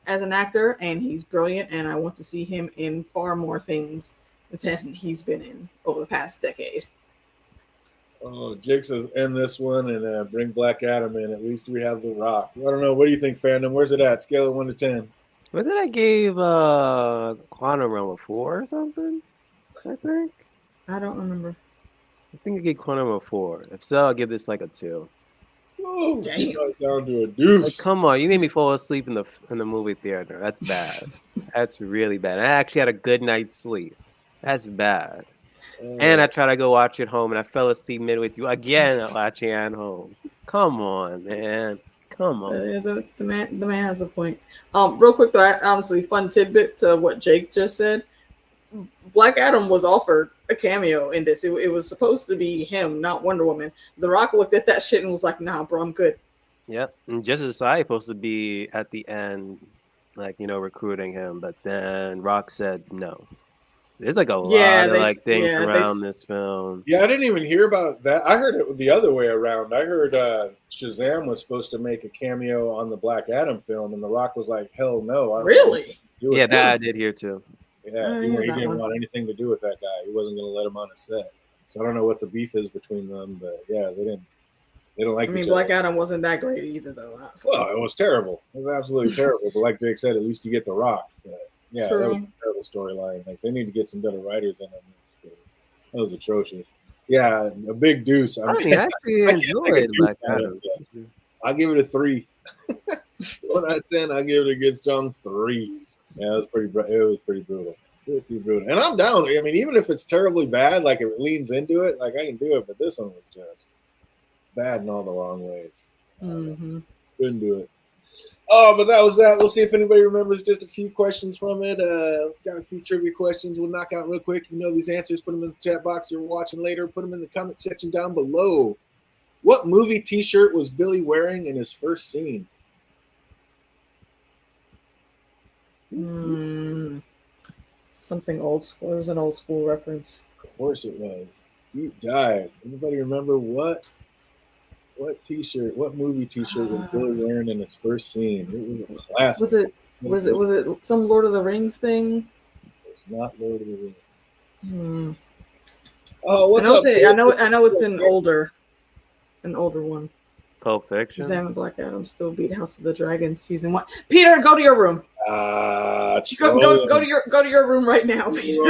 as an actor, and he's brilliant, and I want to see him in far more things than he's been in over the past decade. Oh, Jake says end this one and bring Black Adam in. At least we have The Rock. I don't know. What do you think, fandom? Where's it at? Scale of 1 to 10. What did I give Quantum Realm a 4 or something? I think. I don't remember. I think I gave Quantum a 4. If so, I'll give this like a 2. Oh, down to a deuce. Like, come on, you made me fall asleep in the movie theater. That's bad. That's really bad. I actually had a good night's sleep. That's bad. And I tried to go watch it home, and I fell asleep midway through again watching it at home. Come on, man. Come on. The man has a point. Real quick though, honestly, fun tidbit to what Jake just said. Black Adam was offered a cameo in this. It was supposed to be him, not Wonder Woman. The Rock looked at that shit and was like, "Nah, bro, I'm good." Yep. And Justice Society supposed to be at the end, like, recruiting him, but then Rock said no. There's like a lot of things around this film. Yeah, I didn't even hear about that. I heard it the other way around. I heard Shazam was supposed to make a cameo on the Black Adam film, and The Rock was like, "Hell no!" Really? Yeah, that I did hear too. Yeah, he didn't want anything to do with that guy. He wasn't going to let him on a set. So I don't know what the beef is between them, but yeah, they don't like. I mean, Black Adam wasn't that great either, though. Honestly. Well, it was terrible. It was absolutely terrible. But like Jake said, at least you get The Rock. But yeah, that was a terrible storyline. Like they need to get some better writers in on this because that was atrocious. Yeah, a big deuce. I actually enjoyed Black Adam. I'll give it a 3. 1 out of 10. I'll give it a good strong 3. Yeah, it was pretty brutal. And I'm down. I mean, even if it's terribly bad, like if it leans into it, like I can do it. But this one was just bad in all the wrong ways. Couldn't do it. Oh, but that was that. We'll see if anybody remembers just a few questions from it. Got a few trivia questions we'll knock out real quick. You know these answers, put them in the chat box. You're watching later, put them in the comment section down below. What movie t-shirt was Billy wearing in his first scene? Something old school. It was an old school reference. Of course it was. Deep dive. Anybody remember what t-shirt, what movie t-shirt was Billy wearing in his first scene? It was a classic. Was it some Lord of the Rings thing? It's not Lord of the Rings. Hmm. Oh, what's I up? know it's an older one. Pulp Fiction. Shazam and Black Adam still beat House of the Dragon season 1. Peter, go to your room. Go to your room right now, Peter.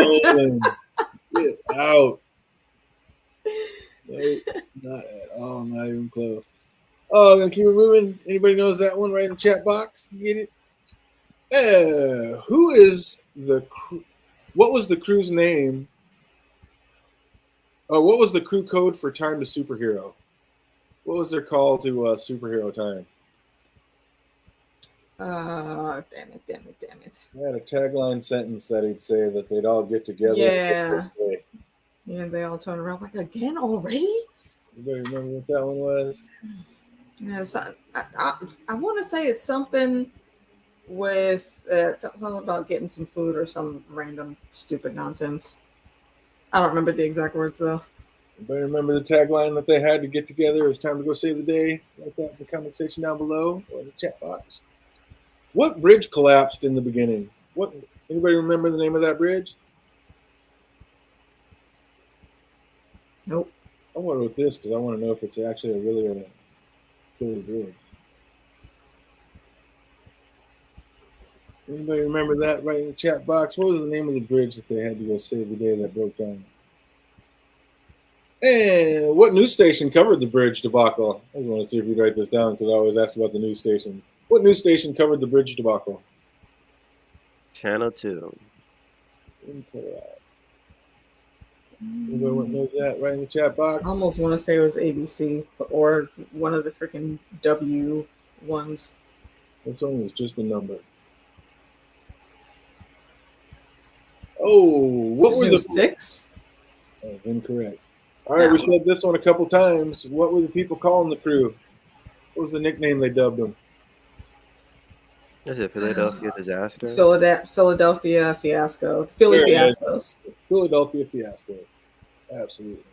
Get out. No, not at all. Not even close. Oh, I'm gonna keep it moving. Anybody knows that one? Right in the chat box. Get it? Who is the? What was the crew's name? Oh, what was the crew code for Time to Superhero? What was their call to superhero time? Damn it. I had a tagline sentence that he'd say that they'd all get together. Yeah. Yeah, they all turn around like, again already? Anybody remember what that one was? Yeah, so I want to say it's something with something about getting some food or some random stupid nonsense. I don't remember the exact words though. Anybody remember the tagline that they had to get together? It's time to go save the day. Write that in the comment section down below or in the chat box. What bridge collapsed in the beginning? Anybody remember the name of that bridge? Nope. I want to know this because I want to know if it's actually a Philly bridge. Anybody remember that? Right in the chat box. What was the name of the bridge that they had to go save the day that broke down? And what news station covered the bridge debacle? I just want to see if you'd write this down because I always ask about the news station. What news station covered the bridge debacle? Channel 2. Incorrect. Anybody knows that? Right in the chat box. I almost want to say it was ABC or one of the freaking W ones. This one was just a number. Oh, what were the 6? Oh, incorrect. All right, we said this one a couple times. What were the people calling the crew? What was the nickname they dubbed them? Is it Philadelphia Disaster? Philadelphia Fiasco. Philly Fiascos. Philadelphia Fiasco. Absolutely.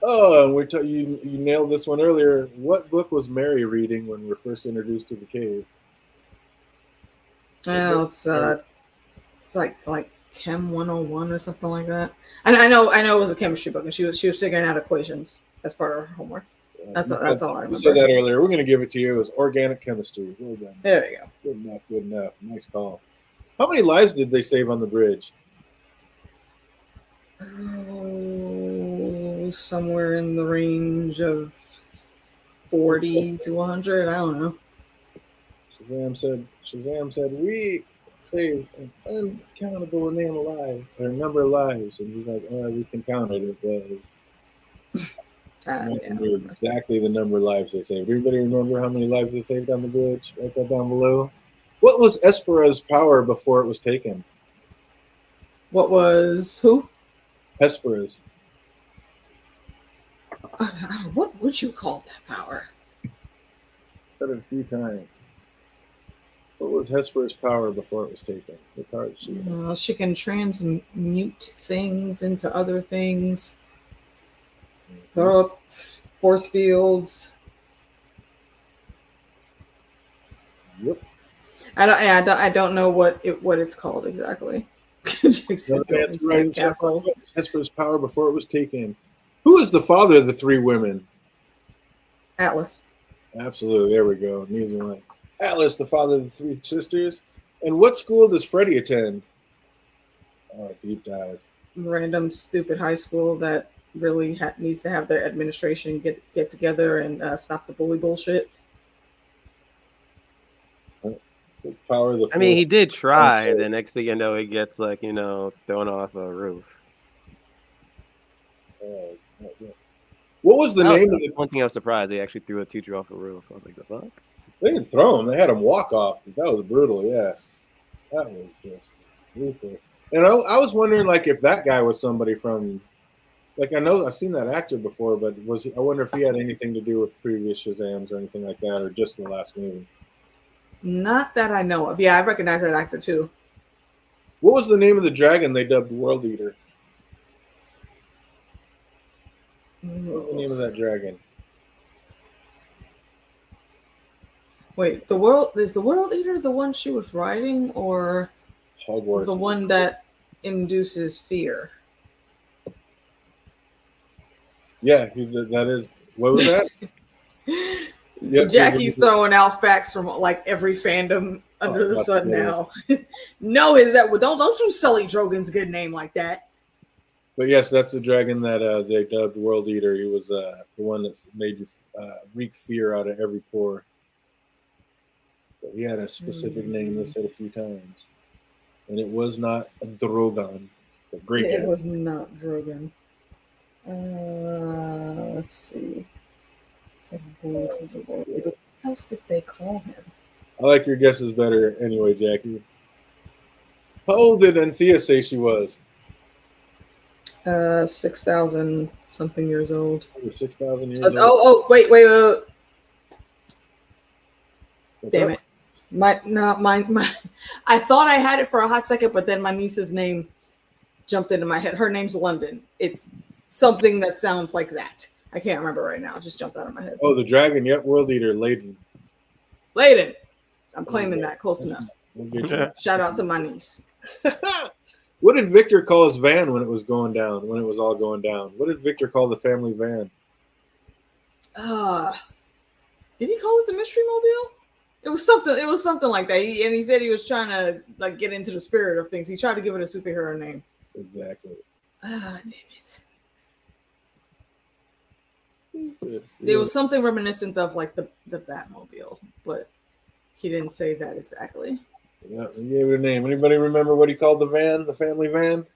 Oh, and you nailed this one earlier. What book was Mary reading when we were first introduced to the cave? Oh, it's like Chem 101 or something like that. I know it was a chemistry book, and she was figuring out equations as part of her homework. That's all I remember. You said that earlier. We're going to give it to you. It was organic chemistry. Well done. There we go. Good enough. Nice call. How many lives did they save on the bridge? Oh, somewhere in the range of 40 to 100. I don't know. Shazam said we saved an uncountable number of lives, and he's like, "Oh, we can count it. It was." Exactly the number of lives they saved. Everybody remember how many lives they saved on the bridge? Write that down below. What was Hesper's power before it was taken? What was who? Hesper's. What would you call that power? Said it a few times. What was Hesper's power before it was taken? What power did she have? She can transmute things into other things. Throw up force fields. Yep. I don't know what it's called exactly. Castles. Hesper's power before it was taken. Who is the father of the 3 women? Atlas. Absolutely. There we go. Neither one. Atlas, the father of the 3 sisters. And what school does Freddie attend? Oh, deep dive. Random stupid high school that really needs to have their administration get together and stop the bully bullshit. Power of the I mean, he did try. The next thing you know, he gets thrown off a roof. What was the name of the one thing I was surprised they actually threw a teacher off a roof. I was like, the fuck? They didn't throw him. They had him walk off. That was brutal. Yeah, that was just ruthless. And I was wondering, like, if that guy was somebody from, like, I know I've seen that actor before, but I wonder if he had anything to do with previous Shazams or anything like that, or just the last movie. Not that I know of. Yeah, I recognize that actor too. What was the name of the dragon they dubbed World Eater? What's the name of that dragon? Wait, the World Eater the one she was riding, or Hogwarts. the one that induces fear? Yeah, that is. What was that? Yep, Jackie's throwing out facts from like every fandom under the sun now. No, is that don't you sully Drogon's good name like that? But yes, that's the dragon that they dubbed World Eater. He was the one that made you wreak fear out of every pore. But he had a specific name they said a few times, and it was not a Drogon. Great. It was not Drogon. Let's see. What else did they call him? I like your guesses better anyway, Jackie. How old did Anthea say she was? 6,000 something years old. 6,000 years old. Oh, wait. Damn it. My I thought I had it for a hot second, but then my niece's name jumped into my head. Her name's London. It's something that sounds like that. I can't remember right now. It just jumped out of my head. Oh, the dragon. Yep, World Eater, Layden. I'm claiming that. Close enough. We'll Shout out to my niece. What did Victor call his van when it was going down? When it was all going down? What did Victor call the family van? Did he call it the Mystery Mobile? It was something like that. He said he was trying to like get into the spirit of things. He tried to give it a superhero name. Exactly. Damn it. There was something reminiscent of like the Batmobile, but he didn't say that exactly. Yeah, he gave it a name. Anybody remember what he called the van, the family van?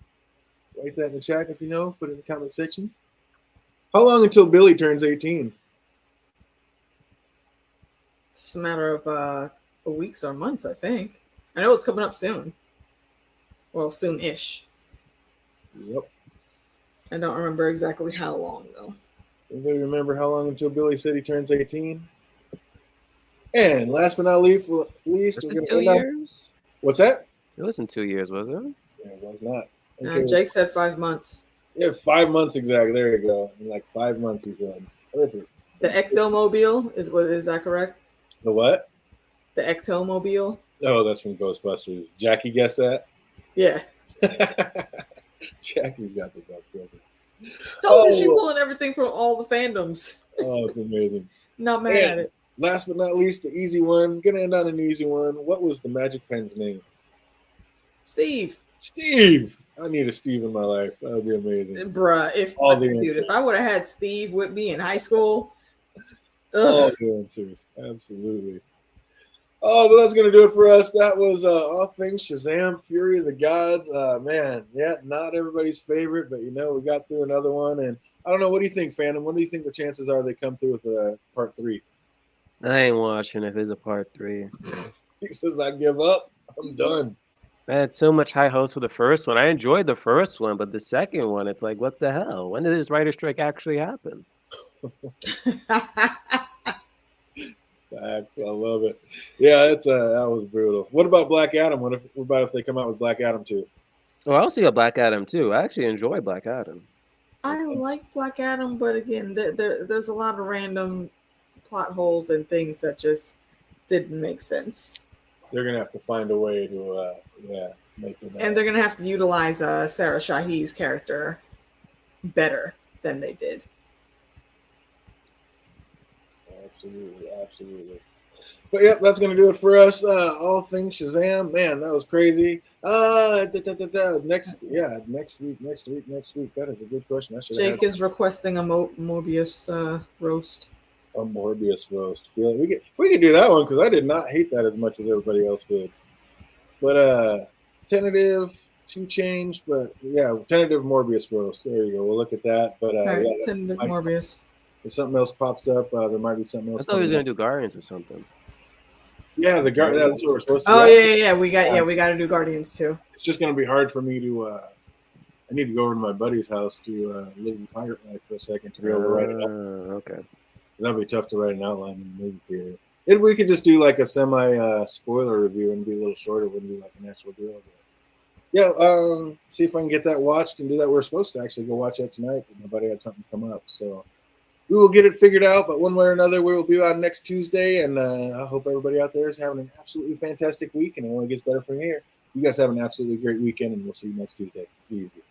Write that in the chat if you know. Put it in the comment section. How long until Billy turns 18? It's just a matter of weeks or months, I think. I know it's coming up soon. Well, soon-ish. Yep. I don't remember exactly how long, though. Anybody remember how long until Billy said he turns 18? And last but not least, we're going to 2 years. What's that? It wasn't 2 years, was it? Yeah, it was not. Okay. Jake said 5 months. Yeah, 5 months exactly. There you go. In like 5 months, he said. Perfect. The Ectomobile is that correct? The what? The Ectomobile. Oh, that's from Ghostbusters. Jackie guessed that? Yeah. Jackie's got the best guesses. Told you she pulling everything from all the fandoms. Oh, it's amazing. Not mad at it. Last but not least, the easy one. Gonna end on an easy one. What was the Magic Pen's name? Steve. Steve. I need a Steve in my life. That would be amazing. Bruh, if I would have had Steve with me in high school. All the answers. Absolutely. Oh, but that's going to do it for us. That was all things Shazam Fury of the Gods. Man, yeah, not everybody's favorite, but we got through another one. And I don't know. What do you think, fandom? What do you think the chances are they come through with part 3? I ain't watching if there's a part 3. He says, I give up. I'm done. I had so much high hopes for the first one. I enjoyed the first one, but the second one, it's like, what the hell? When did this writer's strike actually happen? Facts. I love it. Yeah, that was brutal. What about Black Adam? What about if they come out with Black Adam too? Oh, I'll see a Black Adam too. I actually enjoy Black Adam. I like Black Adam, but again, there's a lot of random plot holes and things that just didn't make sense. They're gonna have to find a way to make it. And they're gonna have to utilize Sarah Shahi's character better than they did. Absolutely. But yep, that's gonna do it for us. All things Shazam. Man, that was crazy. Next week. That is a good question. Jake is requesting a Morbius roast. A Morbius roast. Yeah, we could do that one because I did not hate that as much as everybody else did. But tentative to change, but yeah, tentative Morbius roast. There you go. We'll look at that. But tentative Morbius. If something else pops up, there might be something else. I thought he was gonna do Guardians or something. Yeah, that's what we're supposed to. Oh watch. yeah. We got to do Guardians too. It's just going to be hard for me to. I need to go over to my buddy's house to live the pirate life for a second to be able to write it up. Okay. That'd be tough to write an outline in the movie theater. And we could just do like a semi spoiler review and be a little shorter. Wouldn't be like an actual deal. But yeah, see if I can get that watched and do that. We're supposed to actually go watch that tonight, but my buddy had something come up, so we will get it figured out. But one way or another, we will be on next Tuesday, and I hope everybody out there is having an absolutely fantastic week, and it only gets better from here. You guys have an absolutely great weekend, and we'll see you next Tuesday. Be easy.